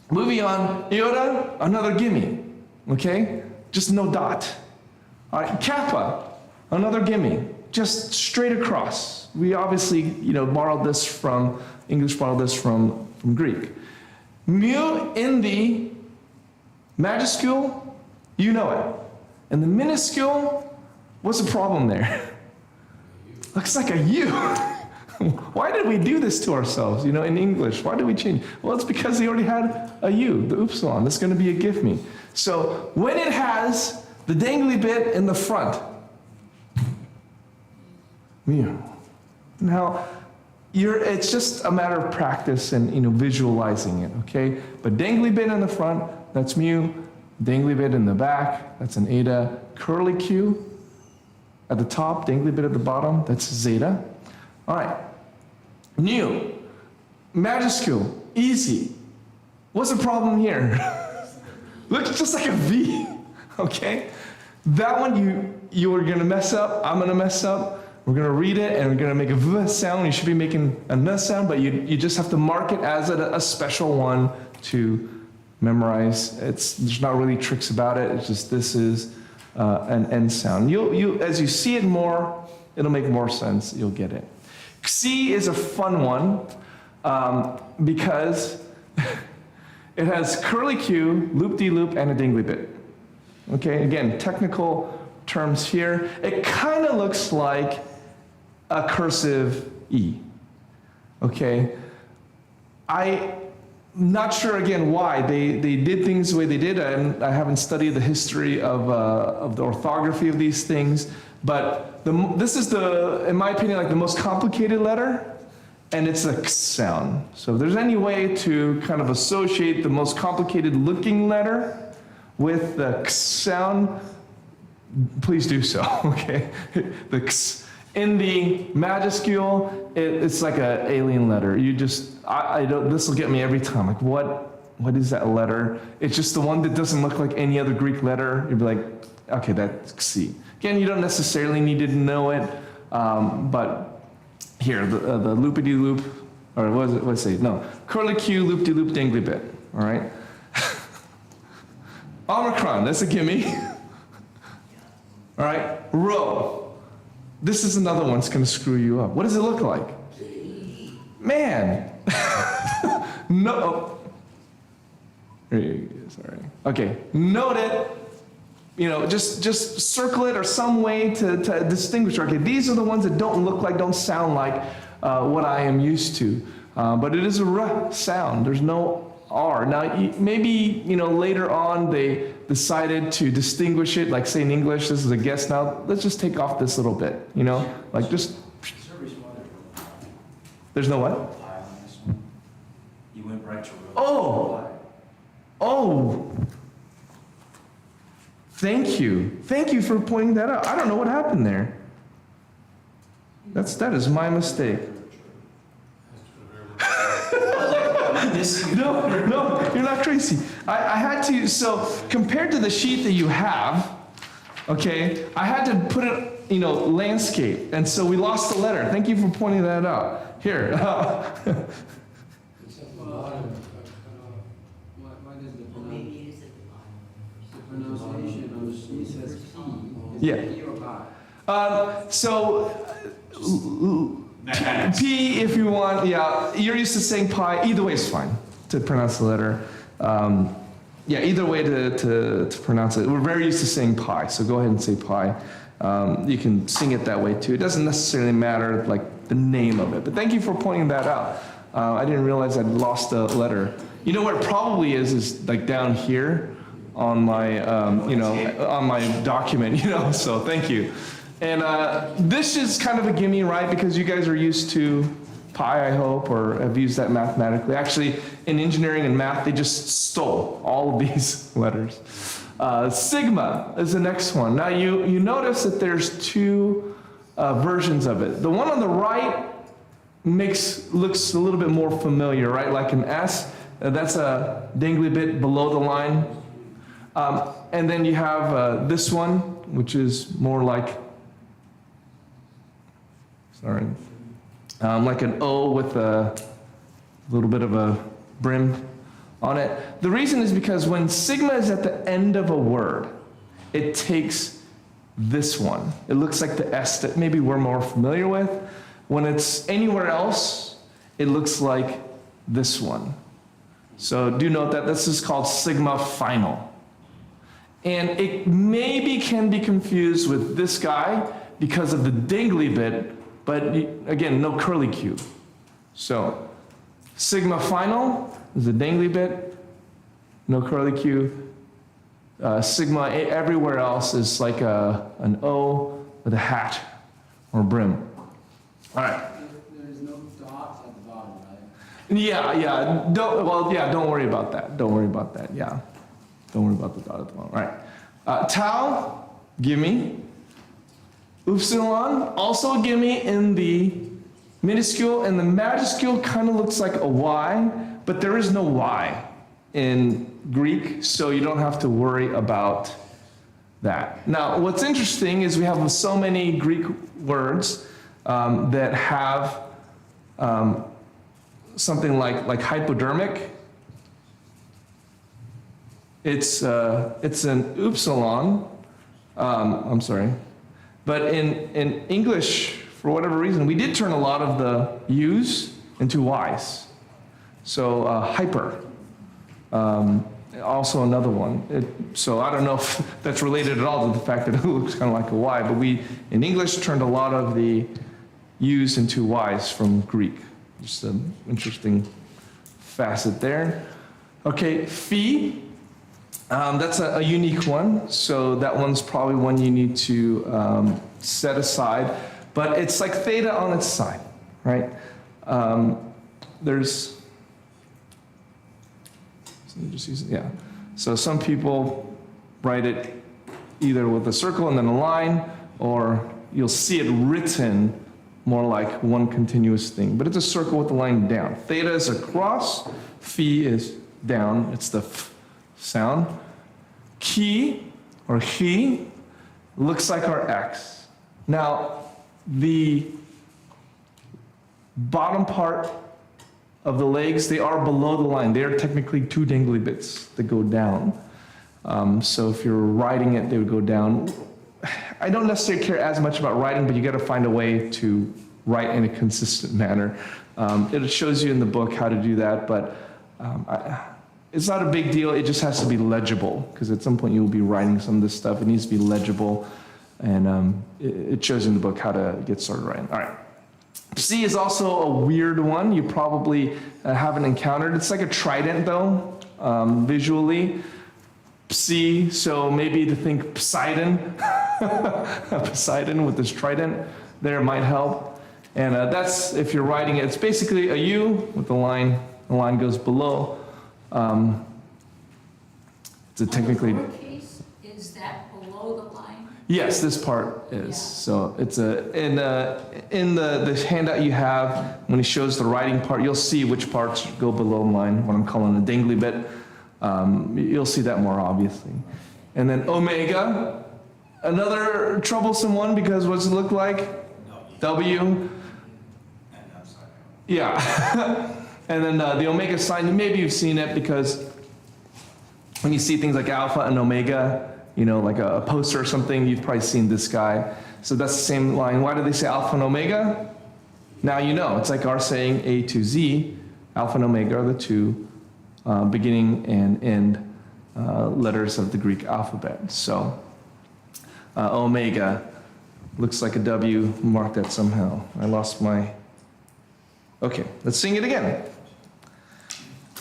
moving on. Iota, another gimme. Okay. Just no dot. All right, kappa, another gimme, just straight across. We obviously, borrowed this from, English borrowed this from Greek. Mu in the majuscule, you know it. In the minuscule, what's the problem there? Looks like a U. Why did we do this to ourselves, in English? Why did we change? Well, it's because they already had a U, the upsilon. That's going to be a give me. So when it has the dangly bit in the front, now it's just a matter of practice and visualizing it, okay? But dangly bit in the front, that's mu. Dangly bit in the back, that's an eta. Curly Q at the top, dangly bit at the bottom, that's zeta. All right, nu, majuscule, easy. What's the problem here? Looks just like a V, okay? That one you are gonna mess up, I'm gonna mess up. We're gonna read it and we're gonna make a V sound. You should be making a N sound, but you just have to mark it as a special one to memorize. There's not really tricks about it. It's just this is an N sound. As you see it more, it'll make more sense. You'll get it. Xi is a fun one because it has curly Q, loop-de-loop, and a dangly bit. Okay, again, technical terms here. It kind of looks like a cursive E. Okay, I'm not sure again why they did things the way they did, and I haven't studied the history of the orthography of these things. But this is in my opinion, like the most complicated letter. And it's a X sound. So if there's any way to kind of associate the most complicated looking letter with the X sound, please do so, okay? The X. In the majuscule, it's like an alien letter. This will get me every time. Like, what is that letter? It's just the one that doesn't look like any other Greek letter. You'd be like, okay, that's Xi. Again, you don't necessarily need to know it, but here, the loopity-loop, or what's it? No, curly Q, loop-de-loop, dangly bit, all right? Omicron, that's a gimme. All right, row. This is another one that's going to screw you up. What does it look like? Man. No. Sorry. Okay, note it. You know, just circle it or some way to distinguish. Okay, these are the ones that don't look like, don't sound like what I am used to. But it is a R sound. There's no R. Now, maybe, you know, later on they decided to distinguish it, like say in English, this is a guess now. Let's just take off this little bit, you know, like just. There's no what? You went right to Oh. Oh. Thank you. Thank you for pointing that out. I don't know what happened there. That is my mistake. No, you're not crazy. I had to, so compared to the sheet that you have, okay, I had to put it, you know, landscape. And so we lost the letter. Thank you for pointing that out. Here. Except the bottom, what is the pronunciation of she says P? Yeah. P or I? So, P if you want, yeah, you're used to saying pi, either way is fine to pronounce the letter. Yeah, either way to pronounce it. We're very used to saying pi, so go ahead and say pi. You can sing it that way too. It doesn't necessarily matter like the name of it, but thank you for pointing that out. I didn't realize I'd lost a letter. You know what it probably is like down here on my, you know, on my document, you know, so thank you. And this is kind of a gimme, right? Because you guys are used to pi, I hope, or have used that mathematically. Actually, in engineering and math, they just stole all of these letters. Sigma is the next one. Now, you notice that there's two versions of it. The one on the right looks a little bit more familiar, right? Like an S, that's a dangly bit below the line. And then you have this one, which is more like, sorry, like an O with a little bit of a brim on it. The reason is because when sigma is at the end of a word, it takes this one. It looks like the S that maybe we're more familiar with. When it's anywhere else, it looks like this one. So do note that this is called sigma final. And it maybe can be confused with this guy because of the dangly bit, but again, no curly Q. So sigma final is the dangly bit, no curly Q. Sigma everywhere else is like an O with a hat or brim. All right. There's no dots at the bottom, right? Yeah. Don't worry about that. Don't worry about that. Yeah. Don't worry about the dot at the bottom. All right. Tau, gimme. Upsilon, also a gimme in the minuscule, and the majuscule kind of looks like a Y, but there is no Y in Greek, so you don't have to worry about that. Now, what's interesting is we have so many Greek words that have something like hypodermic. It's an upsilon. I'm sorry. But in English, for whatever reason, we did turn a lot of the U's into Y's. So hyper, also another one. So I don't know if that's related at all to the fact that it looks kind of like a Y, but we, in English, turned a lot of the U's into Y's from Greek. Just an interesting facet there. Okay, phi. That's a unique one, so that one's probably one you need to set aside, but it's like theta on its side, right? So some people write it either with a circle and then a line, or you'll see it written more like one continuous thing, but it's a circle with the line down. Theta is across, phi is down, it's the f sound. Chi, or chi, looks like our X. Now, the bottom part of the legs, they are below the line. They are technically two dangly bits that go down. So if you're riding it, they would go down. I don't necessarily care as much about writing, but you got to find a way to write in a consistent manner. It shows you in the book how to do that, but it's not a big deal. It just has to be legible, because at some point you will be writing some of this stuff. It needs to be legible, and it shows you in the book how to get started writing. All right. C is also a weird one you probably haven't encountered. It's like a trident, though, visually. C, so maybe to think Poseidon, Poseidon with this trident there might help. And that's, if you're writing it, it's basically a U with the line goes below. It's a technically... Lowercase, is that below the line? Yes, this part is. Yeah. So it's in the handout you have, when he shows the writing part, you'll see which parts go below the line, what I'm calling the dangly bit. You'll see that more obviously. And then omega, another troublesome one, because what's it look like? W. Yeah. And then the omega sign, maybe you've seen it, because when you see things like alpha and omega, you know, like a poster or something, you've probably seen this guy. So that's the same line. Why do they say alpha and omega? Now you know. It's like our saying A to Z. Alpha and omega are the two beginning and end letters of the Greek alphabet. So omega looks like a W. Mark that somehow. I lost my... Okay, let's sing it again.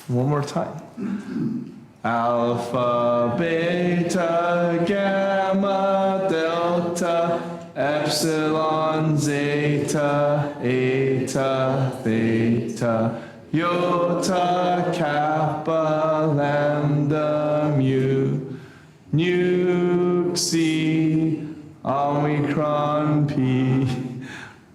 One more time. Alpha, beta, gamma, delta, epsilon, zeta, eta, theta, iota, kappa, lambda, mu, nu, xi, omicron, pi,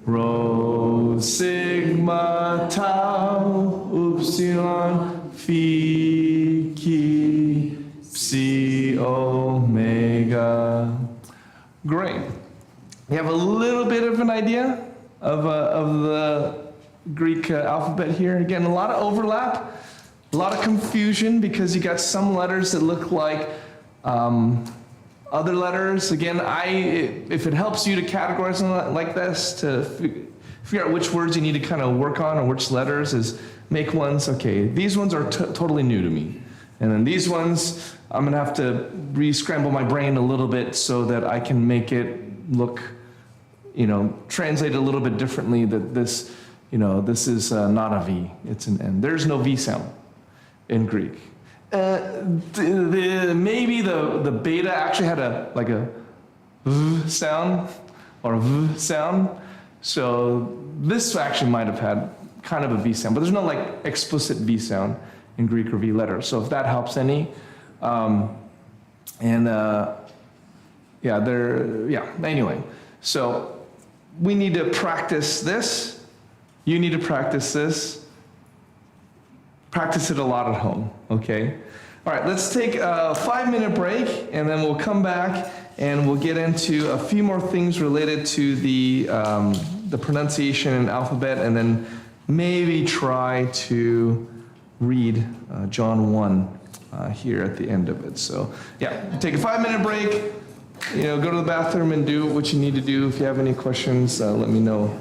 rho, sigma, tau, upsilon, phi, chi, psi, omega. Great. You have a little bit of an idea of the Greek alphabet here. Again, a lot of overlap, a lot of confusion, because you got some letters that look like other letters. Again, if it helps you to categorize them like this, to figure out which words you need to kind of work on, or which letters, is make ones, okay, these ones are totally new to me. And then these ones, I'm gonna have to re-scramble my brain a little bit so that I can make it look, translate a little bit differently, that this, this is not a V, it's an N. There's no V sound in Greek. Maybe the beta actually had a V sound, or a V sound. So this actually might have had kind of a V sound, but there's no like explicit V sound in Greek or V letters. So if that helps any, anyway. So we need to practice this. You need to practice this. Practice it a lot at home, okay? All right, let's take a 5-minute break, and then we'll come back and we'll get into a few more things related to the pronunciation and alphabet, and then maybe try to read John 1 here at the end of it. So yeah, take a 5-minute break, go to the bathroom and do what you need to do. If you have any questions, let me know.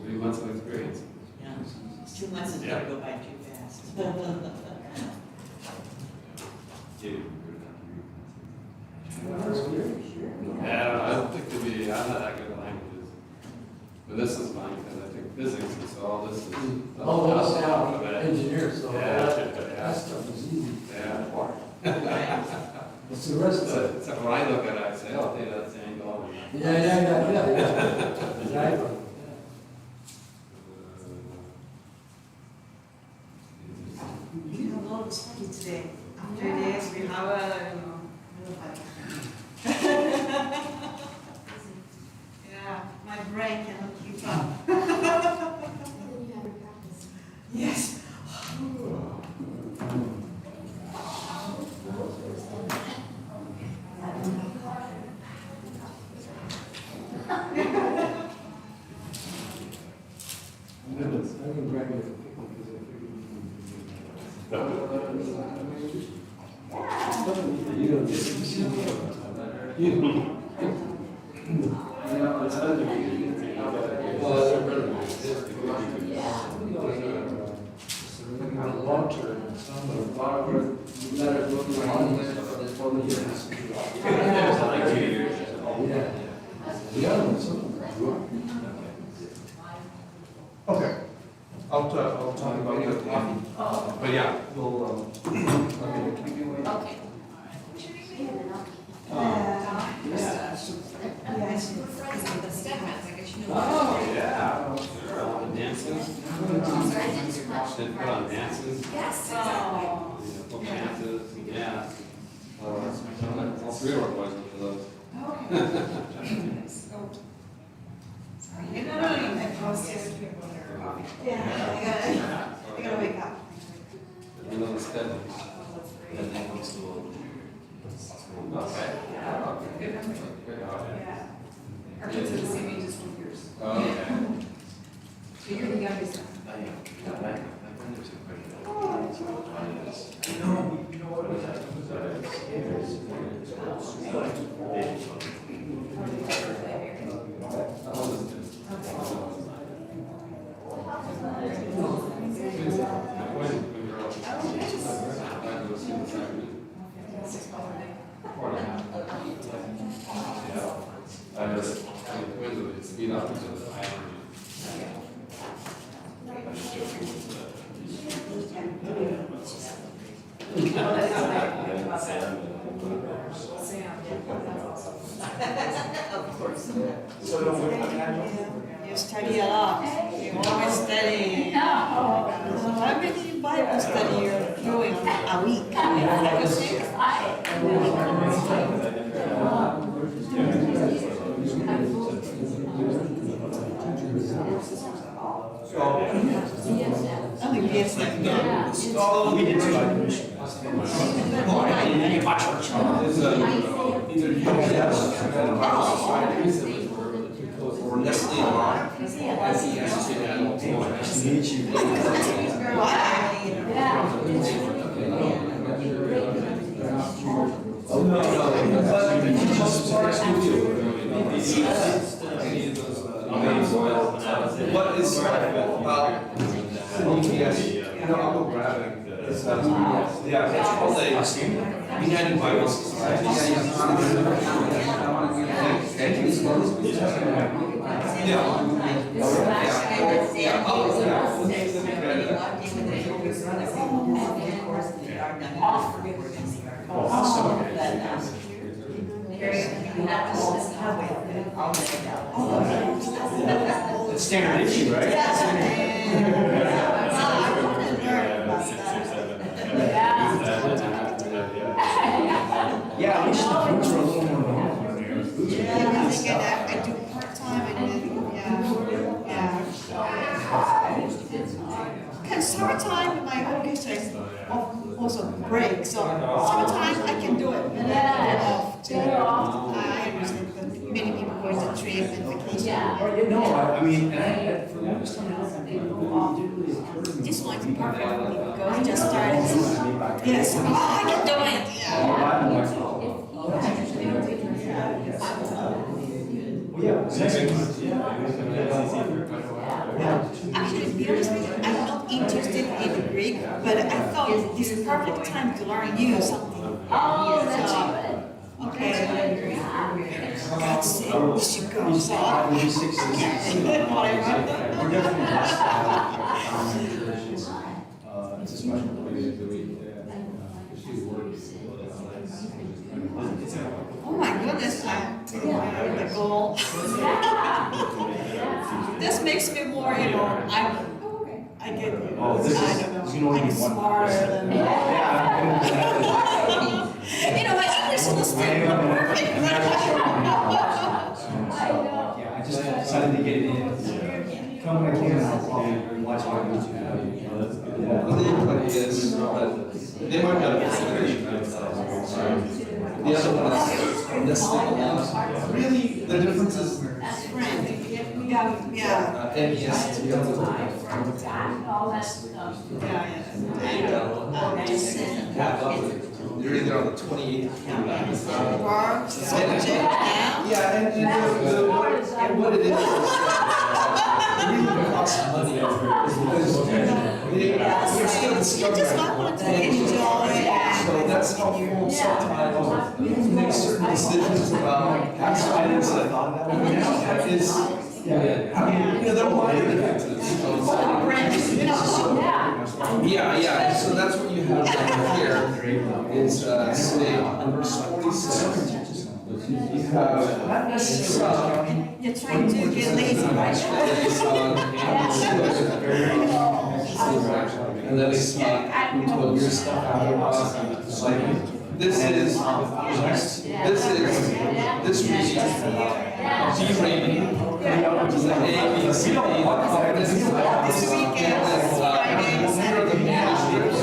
3 months of experience. Yeah, 2 months is gonna go by too fast. Yeah, I don't think to be, I'm not that good at languages. But this is fine, because I think physics is all this is. Oh, well, Of it. engineers, so Yeah, that stuff is easy. Yeah. What's the rest of it? So when I look at it, I say, oh, okay, that's the angle. Yeah. Exactly. You have a lot of study today. After days, we have a, yeah, my brain cannot keep up. And then you have your practice. Yes. I can graduate because I figured you don't get to see me. Yeah, it's under. Long term, some of A lot of letters looking on there, but it's for the years. yeah. The other one, some of them grew up. Okay. I'll talk about that. But yeah, we'll, Okay. Oh, yeah, sure, all the dances. Should put on dances, Yes, Oh. folk dances, yeah. All three of our boys went to those. Yeah, I gotta wake up. You know the step. And then goes to Okay. Our kids are the same age as 2 years. Okay. So you're the youngest one. I am. Yeah, my friend is a I just, twins would speed up to the island. You study a lot. You always study. How many Bible study you're doing a week? I think yes, like that. Oh, we did too. I didn't get my church. Or Nestle Alarm. Nice to meet you. what is, yes, I'll go grab it. Yeah, it's called a United Bible Society. It's standard issue, right? Yeah, we should look for a little more normal. Yeah, I think I do part-time and then, yeah. Because summertime, my orchestra is also break, so summertime I can do it. And then I go off to, I understand that many people go to trip and vacation. No, I mean, and for the longest time, it didn't really occur to me. This one's perfect for me because I just started. Yes, oh, I can do it, yeah. Yeah. thought this is perfect time to learn you something. Oh, that's So, good. Okay. God sake, we should go. So, Maybe 6 to 6. whatever. We're definitely it's a special place. Oh my goodness, the goal. This makes me more, I get, Oh, this is- I don't you can know, only like do one. smarter than. My English was still perfect. Yeah, I just decided to get it in. Come when I can, I'll watch my YouTube. Well, they play this, but they might not have finished. The other one is listening a lot. Really, the difference is Yeah, NES together. All that stuff. Half of it. They're either on the 28th or 29th. Verb, subject, now. Yeah, and what it is the reason it costs money is because they're still You just discovering. want to enjoy So that's helpful sometimes. You can make certain decisions about past items that is, they're minor differences. Yeah, so that's what you have down here is, say, number 46. You have some. You're trying to get lazy, right? And then it's who told your stuff out. Like, this reads G rating, which is an A, B, C, D, this is here are the manuscripts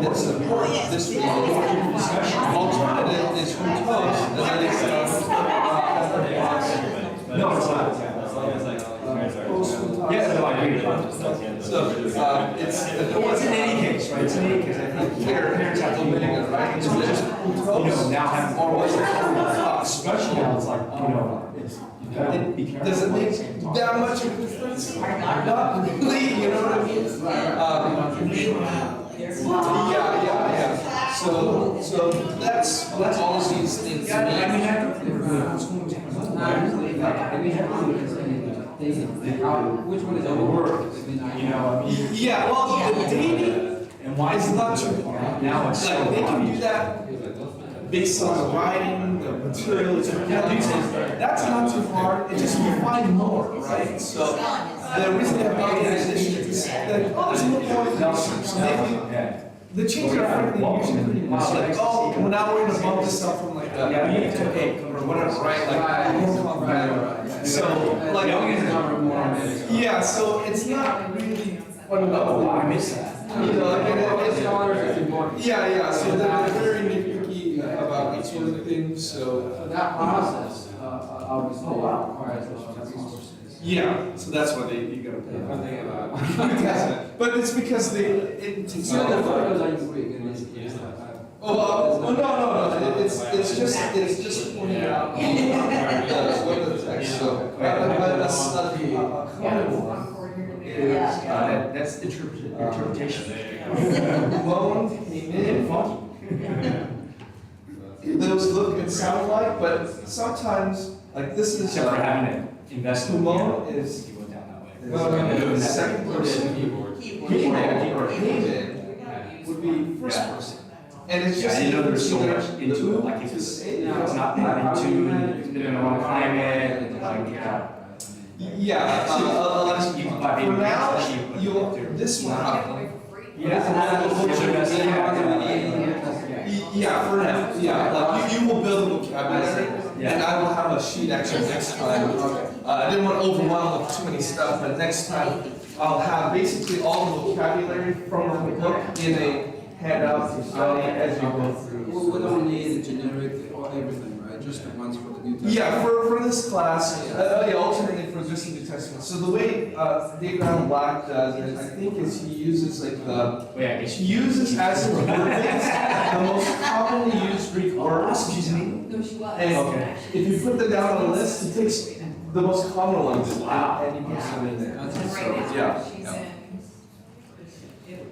that support this reading. Alternative is who told, and then it's No, it's not. Yeah, no, I agree. So, it's It's in any case, right? It's in any case. I think parents have to make it right. It's just, now having or what's your especially now, it's like, it's, you've got to be careful. Does it make that much of a difference? Not really, you know what I mean? Yeah. So that's all of these things. Yeah, I mean, I which one is overworked? Yeah, well, the dating And why is not too hard. Now it's Like, they can do that based on the writing, the material, it's that's not too hard, it just you find more, right? So, the reason they have organizations is that, oh, there's no point, so they change their everything usually pretty much, like, oh, well, now we're gonna bump this up from like a B to A, or whatever, right? Like, more complicated. So, like, yeah, so it's not really fundamental. I miss that. Yeah, so they're very nitpicky about each of the things, so. That process, obviously, requires resources. Yeah, so that's why you gotta pay. But it's because it takes. So the photos are great, and it's, No, it's just pointing out what the text, so. That's interpretation. Loan came in funky. Those look and sound alike, but sometimes, like this is. Except for having an investment. Loan is. You went down that way. The second person. Keyboard came in would be first Yeah. person. And it's Yeah, just. I didn't know there was so either much into the it, like it's it's not in tune, living in the wrong climate, like, Yeah, You can buy for baby now, pants, you put you'll, it this one, Yeah. yeah, for now, yeah, like you will build a vocabulary, and I will have a sheet actually next time. I didn't want to overwhelm with too many stuff, but next time I'll have basically all the vocabulary from the book in a handout to study as you go through. Well, we don't need a generic or everything, right? Just the ones for the New Testament. Yeah, for this class, yeah, alternately for just the New Testament. So the way Dave Brown Black does it, I think, is he uses like he uses as his word base the most commonly used Greek words. No, she was. And if you put them down on a list, he takes the most common ones and he puts them in there. That's And right now, Yeah. she's in Italy.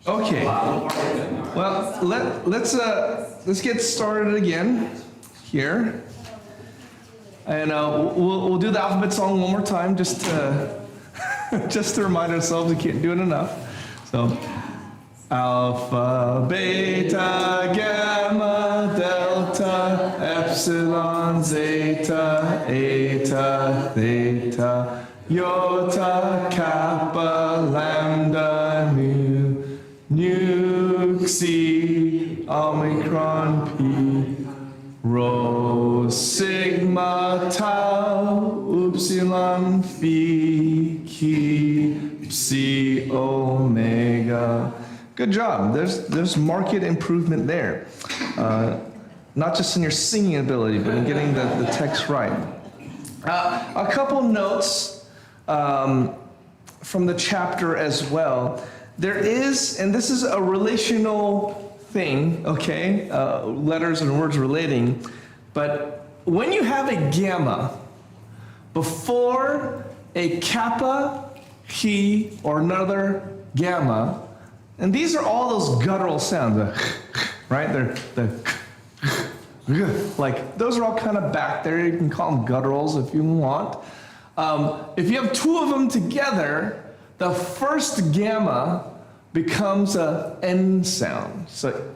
Okay. Well, let's get started again here, and we'll do the alphabet song one more time, just to just to remind ourselves we can't do it enough. So, alpha, beta, gamma, delta, epsilon, zeta, eta, theta, iota, kappa, lambda, nu, xi, omicron, pi, rho, sigma, tau, upsilon, phi, chi, psi, omega. Good job. There's marked improvement there. Not just in your singing ability, but in getting the text right. A couple notes from the chapter as well. There is, and this is a relational thing, okay? Letters and words relating. But when you have a gamma before a kappa, chi, or another gamma, and these are all those guttural sounds, right? They're like, those are all kind of back there. You can call them gutturals if you want. If you have two of them together, the first gamma becomes a N sound. So,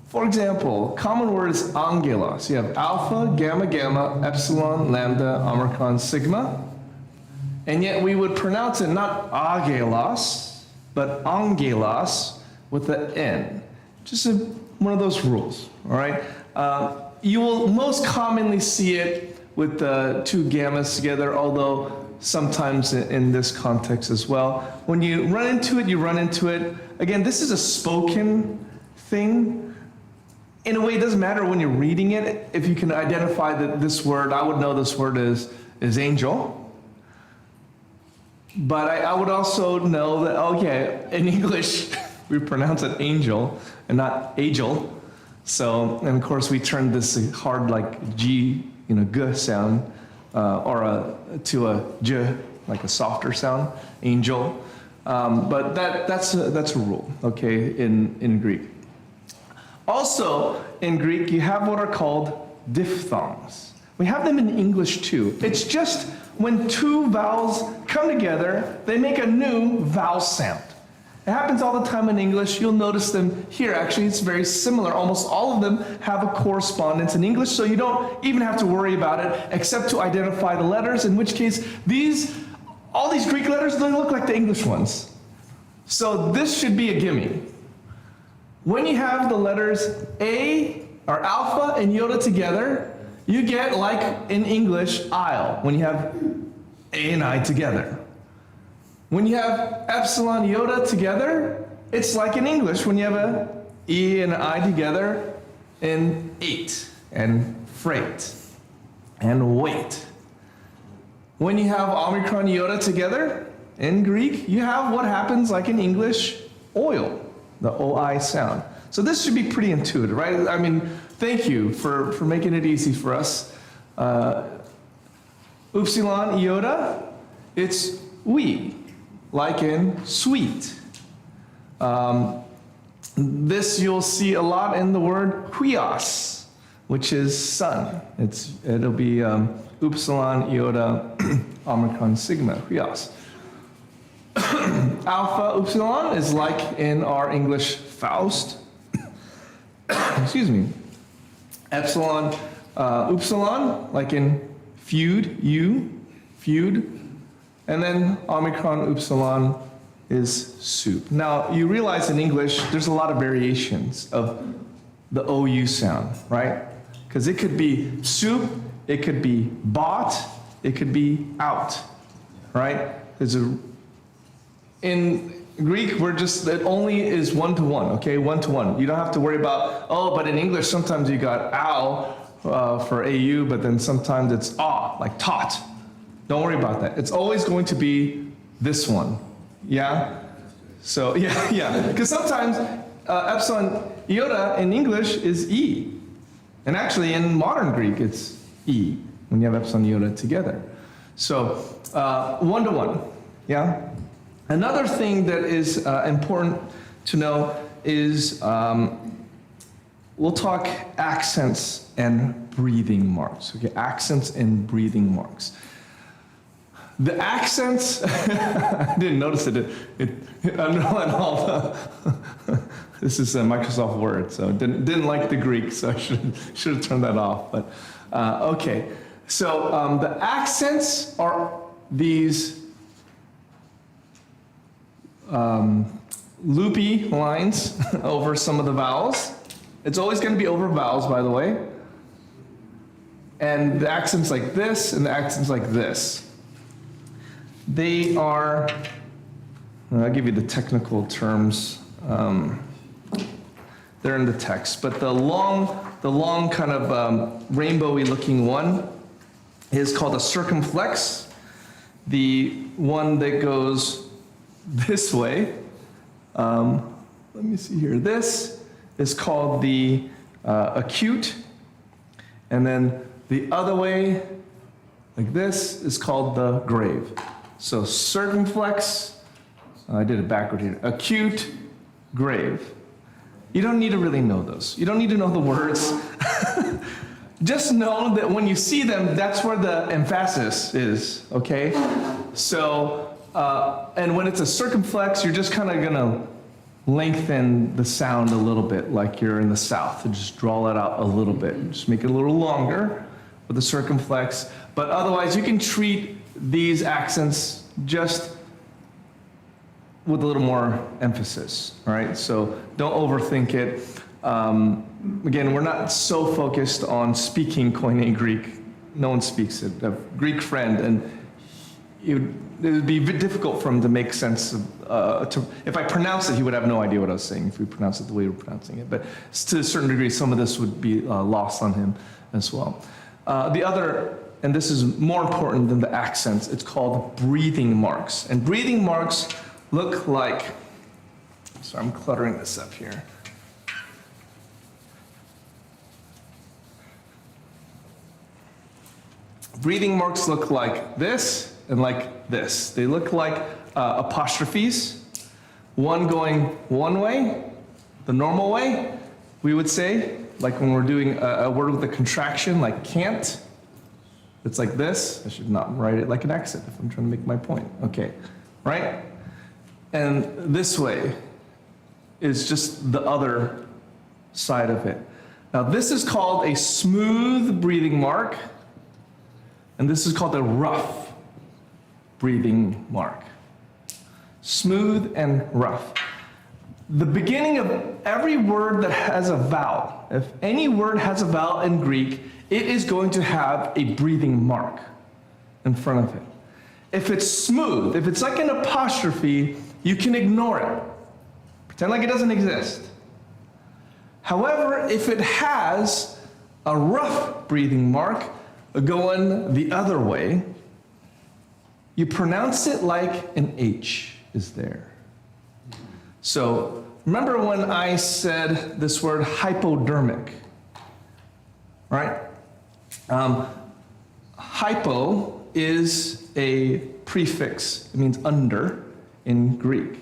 for example, common word is angelos. You have alpha, gamma, gamma, epsilon, lambda, omicron, sigma. And yet we would pronounce it not agelos, but angelos with the N. Just one of those rules, all right? You will most commonly see it with the two gammas together, although sometimes in this context as well. When you run into it, you run into it. Again, this is a spoken thing. In a way, it doesn't matter when you're reading it. If you can identify that this word, I would know this word is angel. But I would also know that, okay, in English, we pronounce it angel and not angel. So, and of course, we turned this hard like G, G sound, to a J, like a softer sound, angel. But that's a rule, okay, in Greek. Also, in Greek, you have what are called diphthongs. We have them in English too. It's just when two vowels come together, they make a new vowel sound. It happens all the time in English. You'll notice them here. Actually, it's very similar. Almost all of them have a correspondence in English, so you don't even have to worry about it except to identify the letters, in which case all these Greek letters, they look like the English ones. So this should be a gimme. When you have the letters A or alpha and iota together, you get, like in English, I'll, when you have A and I together. When you have epsilon iota together, it's like in English when you have a E and an I together in ate and freight and weight. When you have omicron iota together in Greek, you have what happens like in English, oil, the OI sound. So this should be pretty intuitive, right? I mean, thank you for making it easy for us. Upsilon iota, it's we, like in sweet. This you'll see a lot in the word huios, which is sun. It'll be upsilon iota omicron sigma, huios. Alpha upsilon is like in our English Faust. Excuse me. Epsilon upsilon, like in feud, feud. And then omicron upsilon is soup. Now, you realize in English, there's a lot of variations of the OU sound, right? Because it could be soup, it could be bought, it could be out, right? In Greek, it only is one-to-one, okay? One-to-one. You don't have to worry about, but in English, sometimes you got ow for AU, but then sometimes it's like taught. Don't worry about that. It's always going to be this one, yeah? So, yeah. Because sometimes epsilon iota in English is E. And actually, in modern Greek, it's E, when you have epsilon iota together. So, one-to-one, yeah? Another thing that is important to know is we'll talk accents and breathing marks. Okay, accents and breathing marks. The accents, I didn't notice it. It underlined all the, this is a Microsoft Word, so didn't like the Greek, so I should have turned that off. But okay, so the accents are these loopy lines over some of the vowels. It's always going to be over vowels, by the way. And the accents like this and the accents like this. They are, I'll give you the technical terms. They're in the text, but the long kind of rainbowy looking one is called a circumflex. The one that goes this way, let me see here, this is called the acute, and then the other way, like this, is called the grave. So circumflex, I did it backward here, acute, grave. You don't need to really know those. You don't need to know the words. Just know that when you see them, that's where the emphasis is, okay? So, and when it's a circumflex, you're just kind of gonna lengthen the sound a little bit, like you're in the South. So just draw it out a little bit. Just make it a little longer with the circumflex. But otherwise, you can treat these accents just with a little more emphasis, all right? So don't overthink it. Again, we're not so focused on speaking Koine Greek. No one speaks it. A Greek friend, and it would be difficult for him to make sense of, if I pronounced it, he would have no idea what I was saying if we pronounced it the way we're pronouncing it. But to a certain degree, some of this would be lost on him as well. The other, and this is more important than the accents, it's called breathing marks. And breathing marks look like, sorry, I'm cluttering this up here. Breathing marks look like this and like this. They look like apostrophes, one going one way, the normal way, we would say, like when we're doing a word with a contraction, like can't. It's like this. I should not write it like an accent if I'm trying to make my point. Okay, right? And this way is just the other side of it. Now this is called a smooth breathing mark, and this is called a rough breathing mark. Smooth and rough. The beginning of every word that has a vowel, if any word has a vowel in Greek, it is going to have a breathing mark in front of it. If it's smooth, if it's like an apostrophe, you can ignore it. Pretend like it doesn't exist. However, if it has a rough breathing mark going the other way, you pronounce it like an H is there. So remember when I said this word hypodermic, right? Hypo is a prefix. It means under in Greek.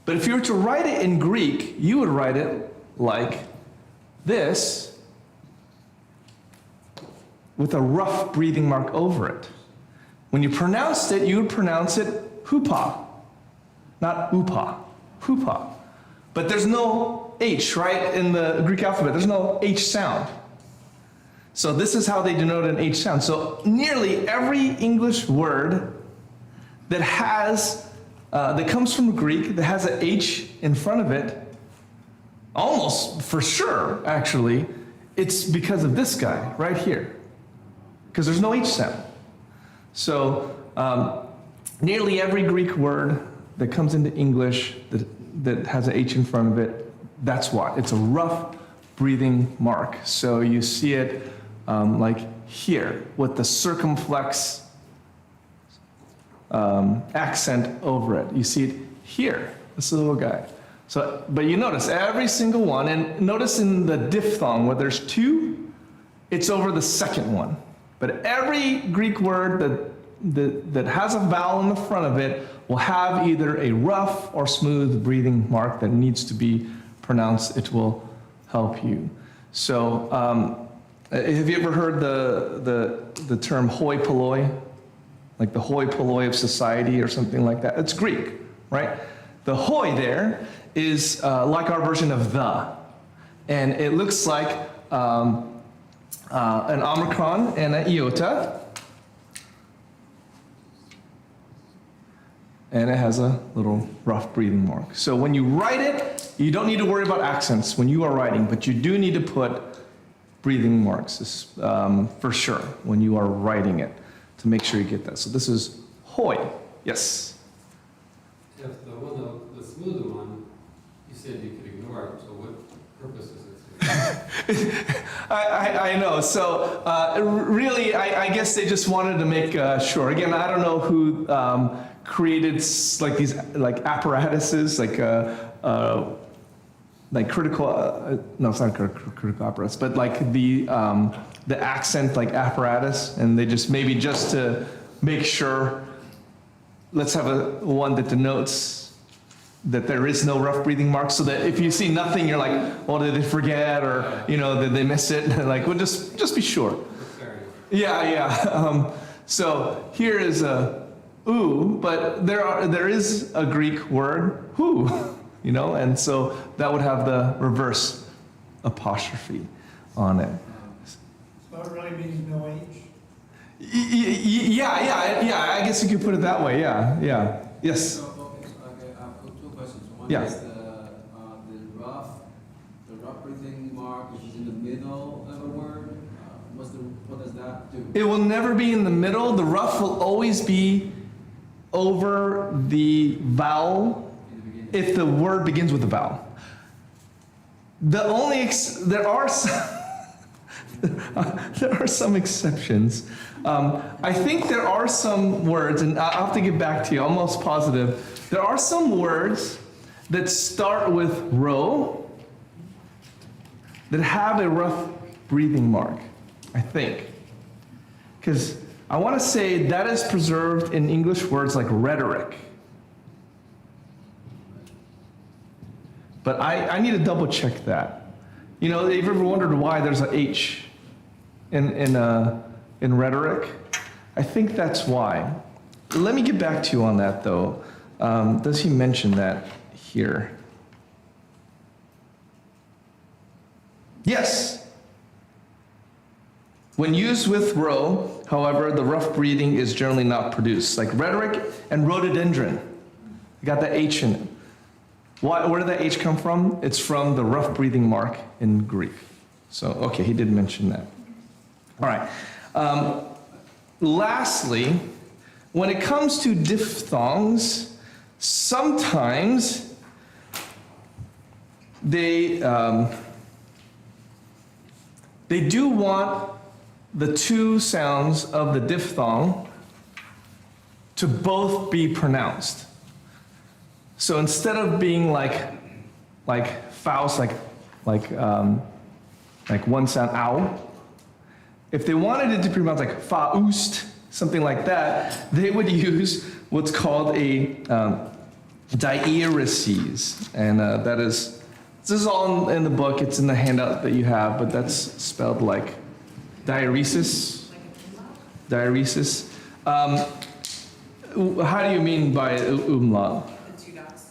But if you were to write it in Greek, you would write it like this with a rough breathing mark over it. When you pronounced it, you would pronounce it hupa, not upa, hupa. But there's no H, right, in the Greek alphabet. There's no H sound. So this is how they denote an H sound. So nearly every English word that has, that comes from Greek, that has an H in front of it, almost for sure, actually, it's because of this guy right here. Because there's no H sound. So nearly every Greek word that comes into English that has an H in front of it, that's why. It's a rough breathing mark. So you see it like here with the circumflex accent over it. You see it here, this little guy. So, but you notice every single one, and notice in the diphthong where there's two, it's over the second one. But every Greek word that that has a vowel in the front of it will have either a rough or smooth breathing mark that needs to be pronounced. It will help you. So, have you ever heard the term hoi polloi? Like the hoi polloi of society or something like that? It's Greek, right? The hoi there is like our version of the. And it looks like an omicron and an iota. And it has a little rough breathing mark. So when you write it, you don't need to worry about accents when you are writing, but you do need to put breathing marks for sure when you are writing it to make sure you get that. So this is hoi. Yes? Yes, the smoother one, you said you could ignore it, so what purpose is it? I know. So really, I guess they just wanted to make sure. Again, I don't know who created like these like apparatuses, like critical. No, it's not critical apparatus, but like the accent like apparatus, and they just maybe just to make sure. Let's have one that denotes that there is no rough breathing marks, so that if you see nothing, you're like, well, did they forget, or did they miss it? Like, well, just be sure. Yeah. So here is a ooh, but there is a Greek word who, and so that would have the reverse apostrophe on it. So it really means no H? Yeah. I guess you could put it that way. Yeah. Yes. So, okay, I've got two questions. One Yeah. is the rough breathing mark, which is in the middle of a word. What does that do? It will never be in the middle. The rough will always be over the vowel In the beginning? if the word begins with a vowel. There are some exceptions. I think there are some words, and I'll have to get back to you, I'm almost positive. There are some words that start with ro that have a rough breathing mark, I think. Because I want to say that is preserved in English words like rhetoric. But I need to double check that. Have you ever wondered why there's an H in rhetoric? I think that's why. Let me get back to you on that, though. Does he mention that here? Yes. When used with rho, however, the rough breathing is generally not produced. Like rhetoric and rhododendron. You got the H in it. Where did that H come from? It's from the rough breathing mark in Greek. So, okay, he did mention that. All right. Lastly, when it comes to diphthongs, sometimes they do want the two sounds of the diphthong to both be pronounced. So instead of being like Faust, like one sound, ow, if they wanted it to be pronounced like Faust, something like that, they would use what's called a diaeresis. And this is all in the book, it's in the handout that you have, but that's spelled like diaeresis. Diaeresis. How do you mean by umlaut? The two dots.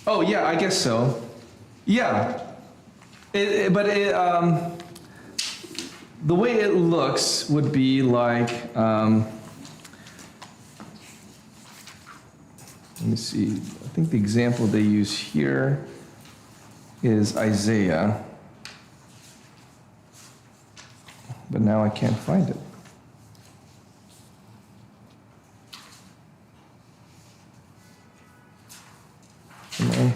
Oh, yeah, I guess so. Yeah. The way it looks would be like, let me see, I think the example they use here is Isaiah. But now I can't find it. Come on.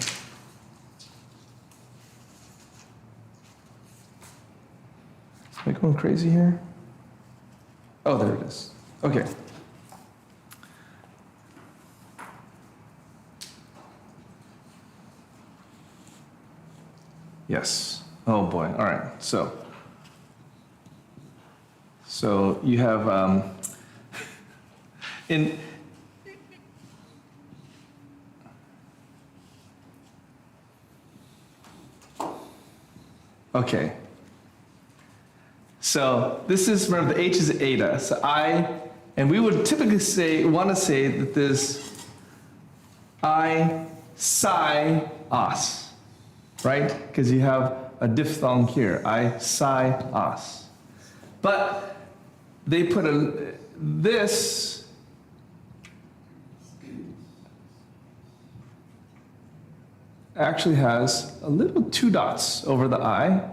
Am I going crazy here? Oh, there it is. Okay. Yes. Oh boy. All right. So you have in okay. So this is, remember the H is eta. So and we would typically want to say that this I, psi, os, right? Because you have a diphthong here, I, psi, os. But they put this actually has a little 2 dots over the I.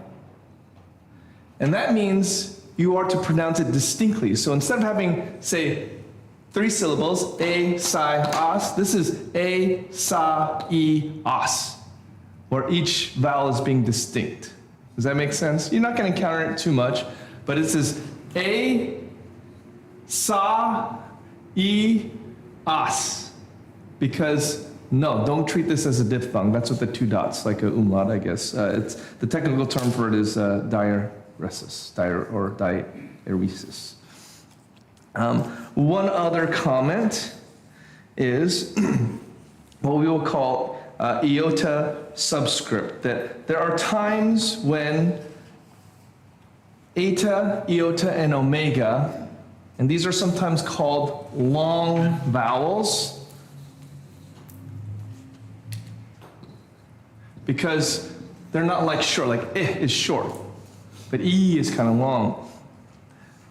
And that means you are to pronounce it distinctly. So instead of having, say, 3 syllables, a, psi, os, this is a, sa, e, os, where each vowel is being distinct. Does that make sense? You're not going to encounter it too much, but it says a, sa, e, os. Because, no, don't treat this as a diphthong. That's with the 2 dots, like a umlaut, I guess. The technical term for it is diaeresis, or diaeresis. One other comment is what we will call iota subscript. That there are times when eta, iota, and omega, and these are sometimes called long vowels, because they're not like short, like eh is short, but e is kind of long.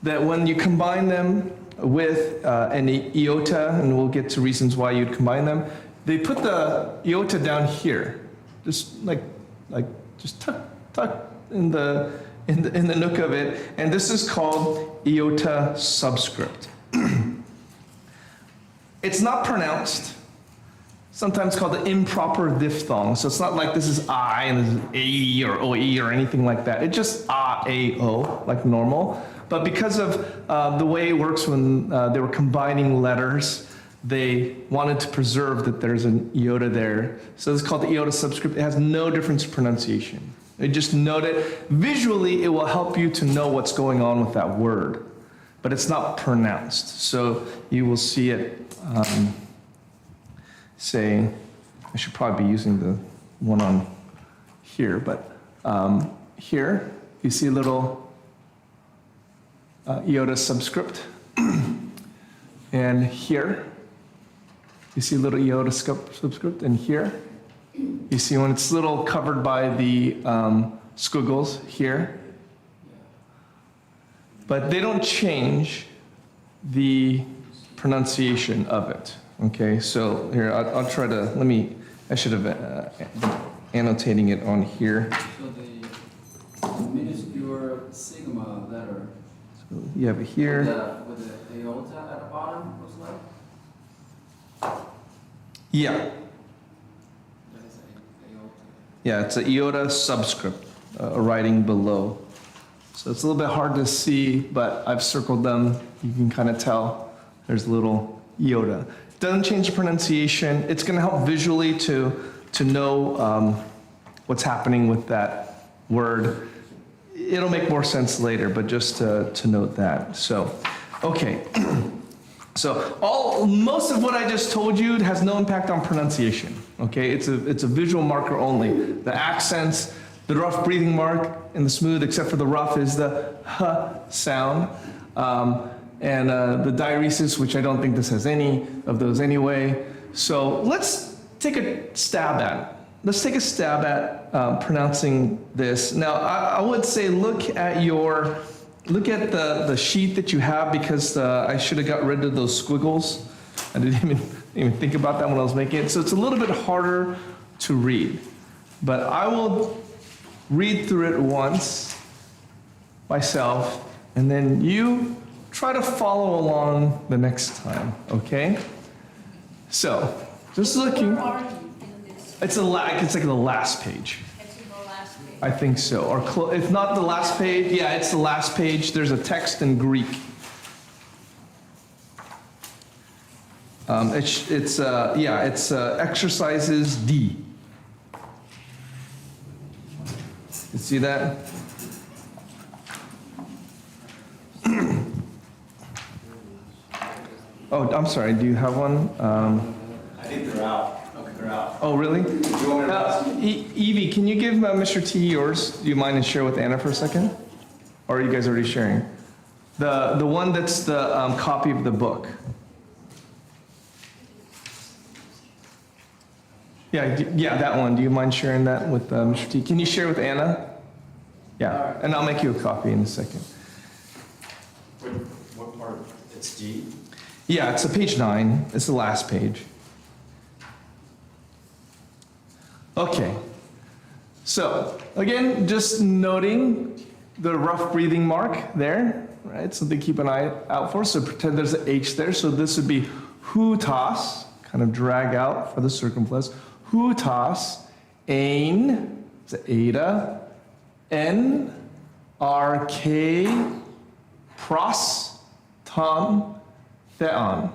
That when you combine them with an iota, and we'll get to reasons why you'd combine them, they put the iota down here, just just tuck in the nook of it, and this is called iota subscript. It's not pronounced. Sometimes called the improper diphthong. So it's not like this is I and this is A or OE or anything like that. It's just A, O, like normal. But because of the way it works when they were combining letters, they wanted to preserve that there's an iota there. So it's called the iota subscript. It has no difference in pronunciation. You just note it. Visually, it will help you to know what's going on with that word. But it's not pronounced. So you will see it say, I should probably be using the one on here, but here you see a little iota subscript, and here you see a little iota subscript, and here you see when it's little covered by the squiggles here, but they don't change the pronunciation of it. Okay, so here, I'll try to, I should have been annotating it on here. So the minuscule sigma letter. So you have it here. With the iota at the bottom, looks like? Yeah, That is an iota. yeah, it's an iota subscript, a writing below. So it's a little bit hard to see, but I've circled them. You can kind of tell there's a little iota. Doesn't change the pronunciation. It's going to help visually to know what's happening with that word. It'll make more sense later, but just to note that. So, okay. So most of what I just told you has no impact on pronunciation. Okay, it's a visual marker only. The accents, the rough breathing mark, and the smooth, except for the rough, is the h sound. And the diaeresis, which I don't think this has any of those anyway. So let's take a stab at pronouncing this. Now, I would say look at the sheet that you have, because I should have got rid of those squiggles. I didn't even think about that when I was making it. So it's a little bit harder to read. But I will read through it once myself, and then you try to follow along the next time, okay? So, just looking. Where are you in this? It's like the last page. It's in the last page. I think so. Or if not the last page, yeah, it's the last page. There's a text in Greek. It's exercises D. You see that? Oh, I'm sorry, do you have one? I think they're out. Okay, they're out. Oh, really? Do you want me to pass? Evie, can you give Mr. T yours? Do you mind to share with Anna for a second? Or are you guys already sharing? The one that's the copy of the book. Yeah, that one. Do you mind sharing that with Mr. T? Can you share with Anna? Yeah, and I'll make you a copy in a second. Wait, what part? It's D? Yeah, it's a page 9. It's the last page. Okay. So, again, just noting the rough breathing mark there, right? Something to keep an eye out for. So pretend there's an H there. So this would be hutas, kind of drag out for the circumflex. Hutas, ain, it's an eta, n, r, k, pros, ton, theon.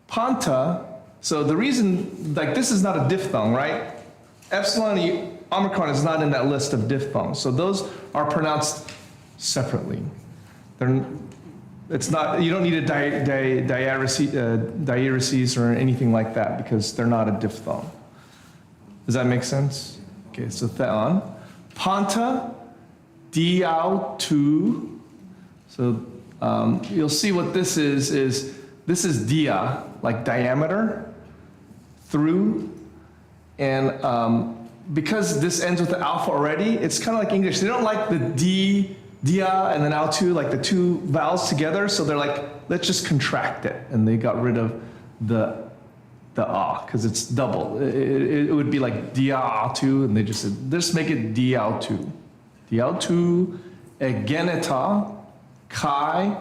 Panta, so the reason, like this is not a diphthong, right? Epsilon Omicron is not in that list of diphthongs. So those are pronounced separately. It's not, you don't need a diaeresis or anything like that because they're not a diphthong. Does that make sense? Okay, so theon. Panta, diau, tu. So you'll see what this is this is dia, like diameter, through, and because this ends with the alpha already, it's kind of like English. They don't like the D, dia, and then au2, like the two vowels together, so they're like, let's just contract it, and they got rid of the ah, because it's double. It would be like dia au2, and they just said, let's make it dia au2. Dia au2, egeneta, kai,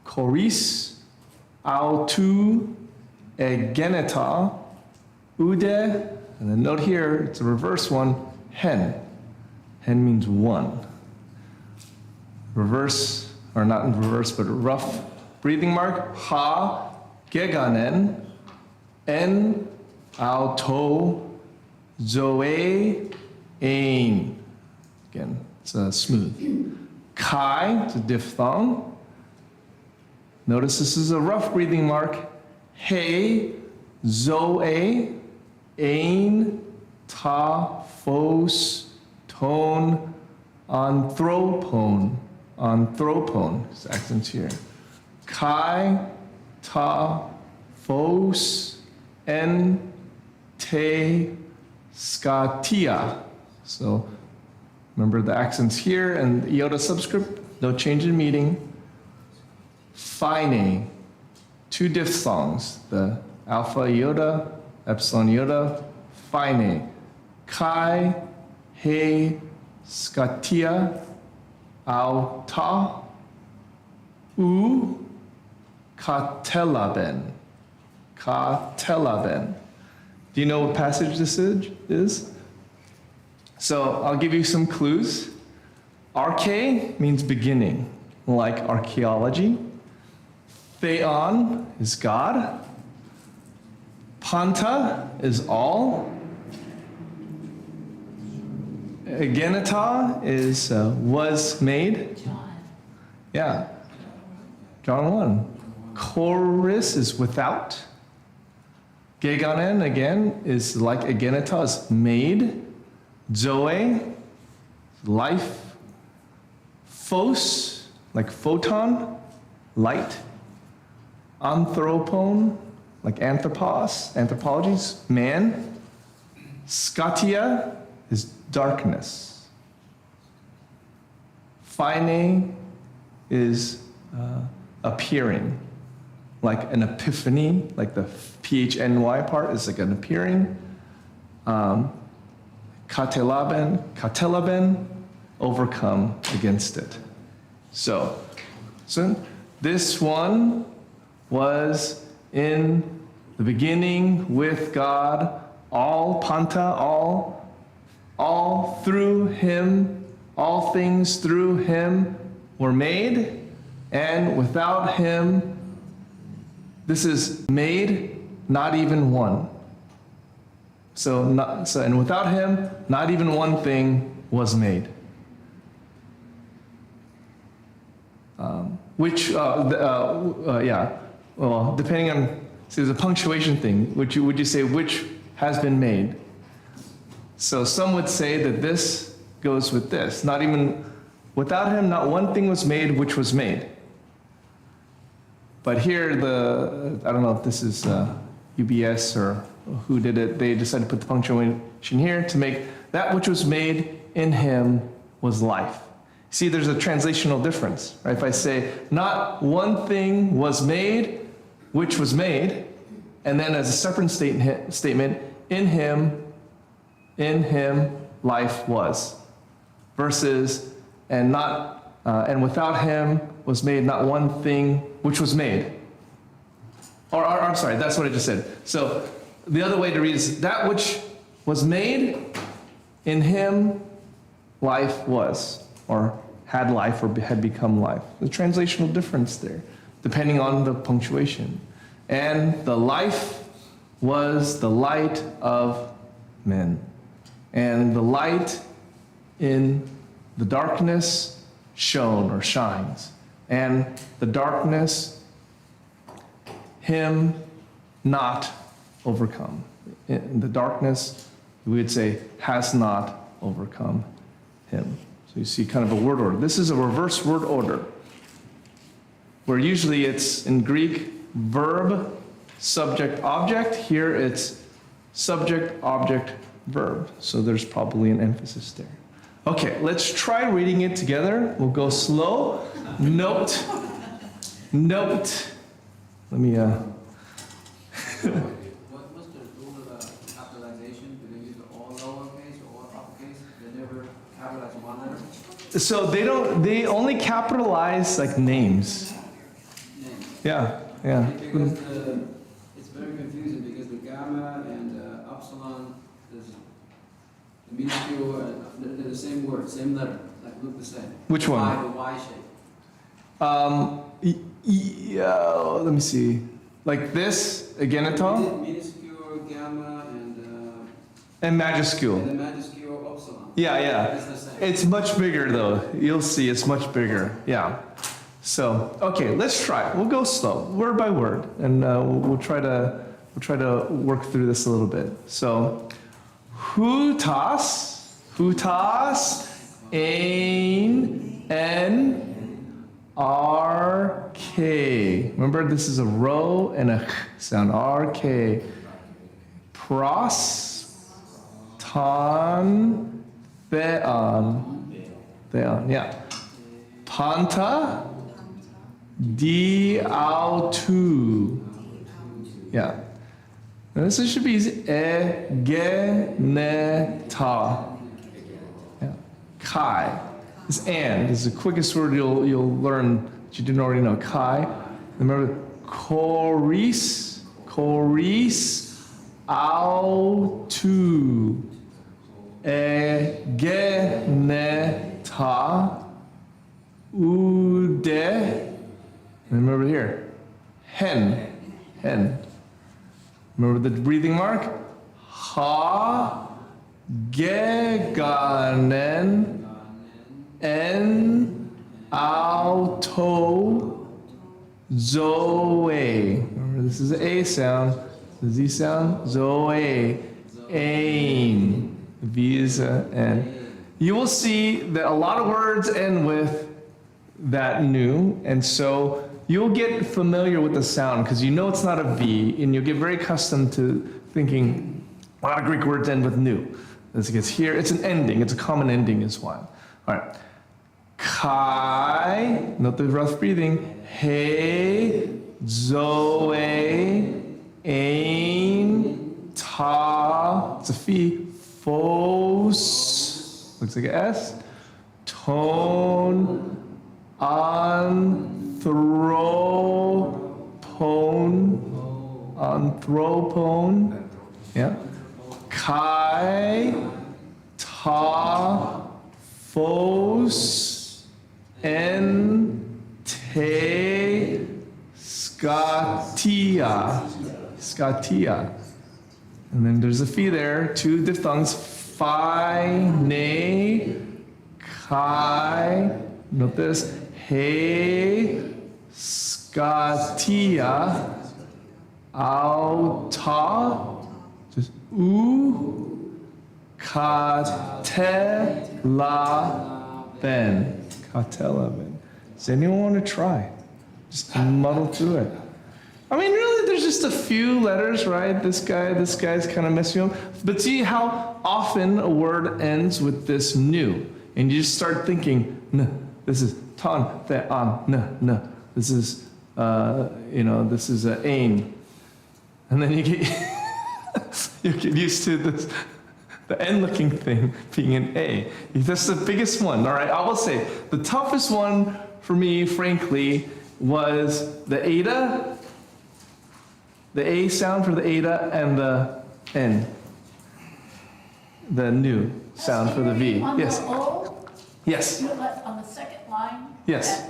choris, au2, egeneta, ude, and then note here, it's a reverse one, hen. Hen means one. Reverse, or not in reverse, but a rough breathing mark, ha, geganen, en, auto, zoe, ain. Again, it's smooth. Kai, it's a diphthong. Notice this is a rough breathing mark. He, zoe, ain, ta, phos, tone, anthropone. Anthropone, it's accents here. Kai, ta, phos, en, te, skatia. So remember the accents here and the iota subscript, no change in meaning. Phine, two diphthongs, the alpha iota, epsilon iota, phine. Kai, he, skatia, au ta, u, katelaben. Katelaben. Do you know what passage this is? So I'll give you some clues. Arche means beginning, like archaeology. Theon is God. Panta is all. Egeneta is was made. Yeah. John 1. Chorus is without. Geganen, again, is like egeneta, is made. Zoe, life. Phos, like photon, light. Anthropone, like anthropos, anthropologies, man. Skatia is darkness. Phine is appearing, like an epiphany, like the PHNY part is like an appearing. Katelaben, overcome against it. So this one was in the beginning with God, all panta, all through him, all things through him were made, and without him, this is made, not even one. And without him, not even one thing was made. which, yeah, well, depending on, see, there's a punctuation thing. Would you say which has been made? So some would say that this goes with this. Not even, without him, not one thing was made which was made. But here, I don't know if this is UBS or who did it, they decided to put the punctuation here to make that which was made in him was life. See, there's a translational difference, right? If I say, not one thing was made which was made, and then as a separate statement, in him life was, versus, and without him was made not one thing which was made. Or I'm sorry, that's what I just said. So the other way to read is that which was made, in him life was, or had life, or had become life. The translational difference there, depending on the punctuation. And the life was the light of men. And the light in the darkness shone or shines. And the darkness, him not overcome. In the darkness, we would say, has not overcome him. So you see kind of a word order. This is a reverse word order, where usually it's in Greek, verb, subject, object. Here it's subject, object, verb. So there's probably an emphasis there. Okay, let's try reading it together. We'll go slow. Note. Let me, What's the rule of capitalization? Do they use all lowercase or all uppercase? They never capitalize one letter? so they only capitalize like names. Name. Yeah. Because it's very confusing because the gamma and epsilon is the minuscule, they're the same word, same letter, like look the same. Which one? Y, the Y shape. Let me see. Like this, ageniton, Minuscule, gamma, and majuscule. and the majuscule epsilon. Yeah. It's the same. It's much bigger though. You'll see it's much bigger. Yeah. So, okay, let's try. We'll go slow, word by word, and we'll try to work through this a little bit. So, hutas, ein, en, RK. Remember, this is a rho and a ch sound. RK. Pros, ton, theon. Theon, yeah. Panta, diautu. Yeah. Now this should be easy. Egeneta. Yeah. Kai. This and is the quickest word you'll learn that you didn't already know. Kai. Remember, choris, autu, egeneta, ude. Remember here, hen. Remember the breathing mark? Ha, geganen. En, auto, zoe. Remember, this is the A sound, the Z sound, zoe, aim. The V is a N. You will see that a lot of words end with that new, and so you'll get familiar with the sound because you know it's not a V, and you'll get very accustomed to thinking a lot of Greek words end with new. As it gets here, it's an ending, it's a common ending as well. All right. Kai, note the rough breathing. He, zoe, ain, ta, it's a phi, phos, looks like an S, tone, anthropone, yeah. Kai, ta, phos, en, te, scatia. And then there's a phi there, two diphthongs, phi, ne, kai, note this, he, Skatia. Auta. Just Katelaben. Katelaben. Does anyone want to try? Just muddle through it. I mean, really, there's just a few letters, right? This guy's kind of messing up. But see how often a word ends with this nu. And you just start thinking, n. This is ton, the, an, n. This is, this is a ain. And then you get used to this, the N-looking thing being an A. That's the biggest one, all right? I will say, the toughest one for me, frankly, was the eta, the A sound for the eta, and the N, the nu sound for the V. On Yes. the O, Yes. you let, on the second line. Yes.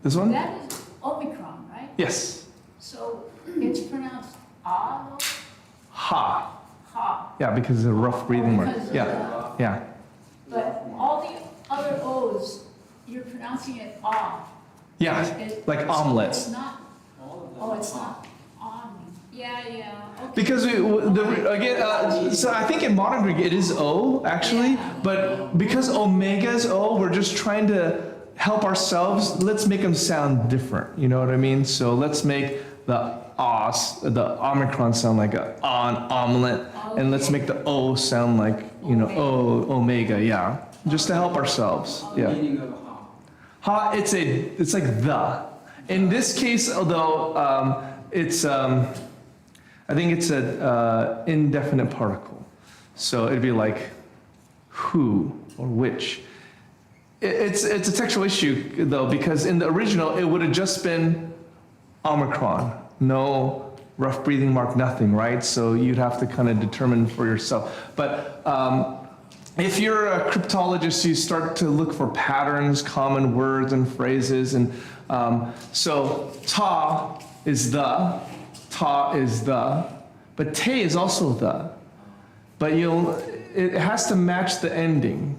This one? That is Omicron, right? Yes. So it's pronounced ah, though? Ha. Ha. Yeah, because it's a rough breathing word. Because of Yeah. Yeah. But all the other O's, you're pronouncing it ah. Yeah. It- Like so omelet. It's not, oh, it's not on. Yeah, okay. Because so I think in modern Greek it is O actually, but because omega is O, we're just trying to help ourselves. Let's make them sound different. You know what I mean? So let's make the Omicron sound like an omelet, and let's make the O sound like O omega. Yeah, just to help ourselves. Yeah. Meaning of ha. Ha, it's like the. In this case, although it's I think it's an indefinite particle. So it'd be like who or which. It's a textual issue though, because in the original it would have just been Omicron, no rough breathing mark, nothing, right? So you'd have to kind of determine for yourself. But if you're a cryptologist, you start to look for patterns, common words and phrases. And so ta is the, but te is also the. But it has to match the ending.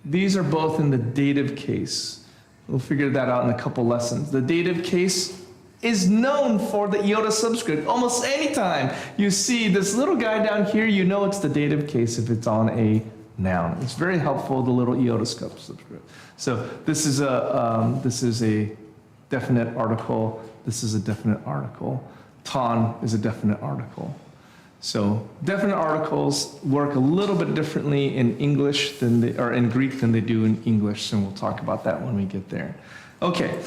These are both in the dative case. We'll figure that out in a couple lessons. The dative case is known for the iota subscript. Almost any time you see this little guy down here, you know it's the dative case if it's on a noun. It's very helpful, the little iota subscript. So this is a definite article. This is a definite article. Ton is a definite article. So definite articles work a little bit differently in English or in Greek than they do in English, and we'll talk about that when we get there. Okay,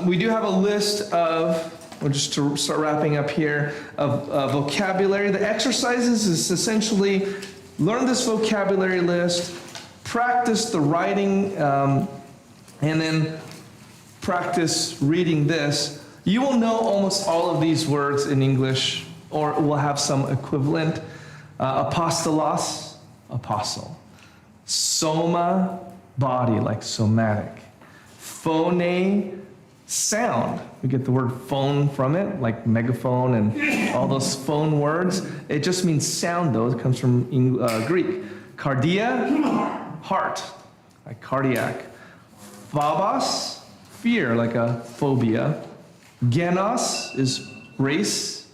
we do have a list of, just to start wrapping up here, of vocabulary. The exercises is essentially learn this vocabulary list, practice the writing, and then practice reading this. You will know almost all of these words in English, or will have some equivalent. Apostolos, apostle. Soma, body, like somatic. Phone, sound. We get the word phone from it, like megaphone and all those phone words. It just means sound, though. It comes from Greek. Cardia, heart, like cardiac. Phobos, fear, like a phobia. Genos is race.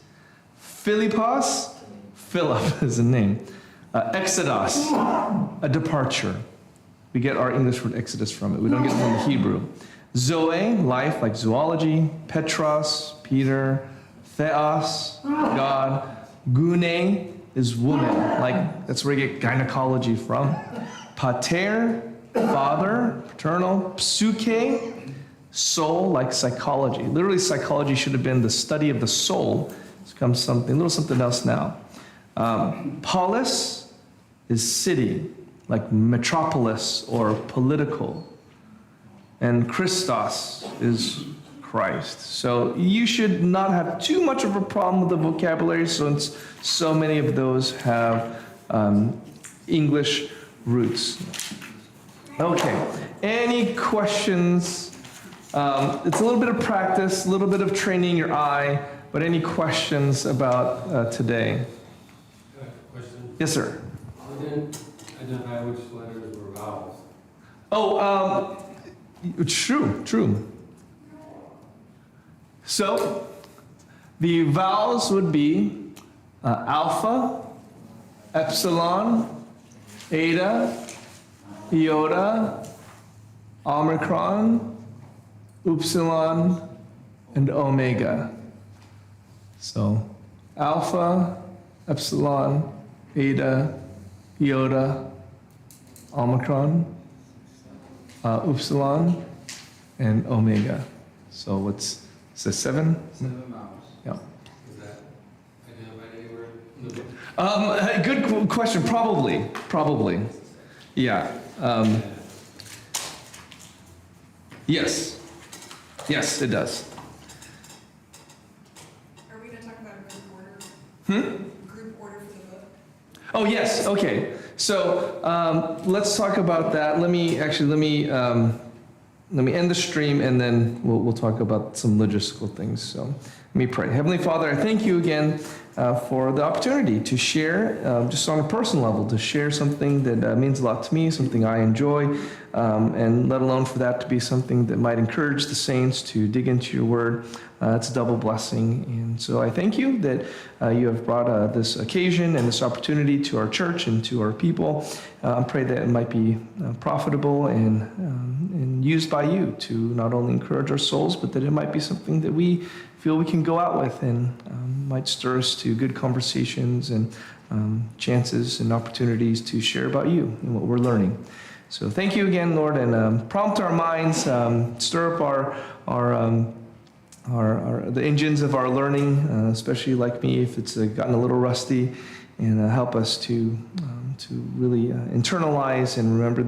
Philippos, Philip is a name. Exodus, a departure. We get our English word exodus from it. We don't get it from the Hebrew. Zoe, life, like zoology. Petros, Peter. Theos, God. Gune is woman, like that's where you get gynecology from. Pater, father, paternal. Psyche, soul, like psychology. Literally, psychology should have been the study of the soul. It's become something, a little something else now. Polis is city, like metropolis or political. And Christos is Christ. So you should not have too much of a problem with the vocabulary, since so many of those have English roots. Okay, any questions? It's a little bit of practice, a little bit of training your eye, but any questions about today? Question? Yes, sir. I didn't identify which letters were vowels. Oh, true. So the vowels would be alpha, epsilon, eta, iota, omicron, upsilon, and omega. So alpha, epsilon, eta, iota, omicron, upsilon, and omega. So what's the 7? 7 vowels. Yeah. Is that identified anywhere in the book? Good question. Probably. Yeah. Yes. Yes, it does. Are we gonna talk about a group order? Group order for the book? Oh, yes. Okay. So let's talk about that. Let me end the stream, and then we'll talk about some logistical things. So let me pray. Heavenly Father, I thank you again for the opportunity to share, just on a personal level, to share something that means a lot to me, something I enjoy, and let alone for that to be something that might encourage the saints to dig into your word. It's a double blessing. And so I thank you that you have brought this occasion and this opportunity to our church and to our people. I pray that it might be profitable and used by you to not only encourage our souls, but that it might be something that we feel we can go out with and might stir us to good conversations and chances and opportunities to share about you and what we're learning. So thank you again, Lord, and prompt our minds, stir up the engines of our learning, especially like me, if it's gotten a little rusty, and help us to really internalize and remember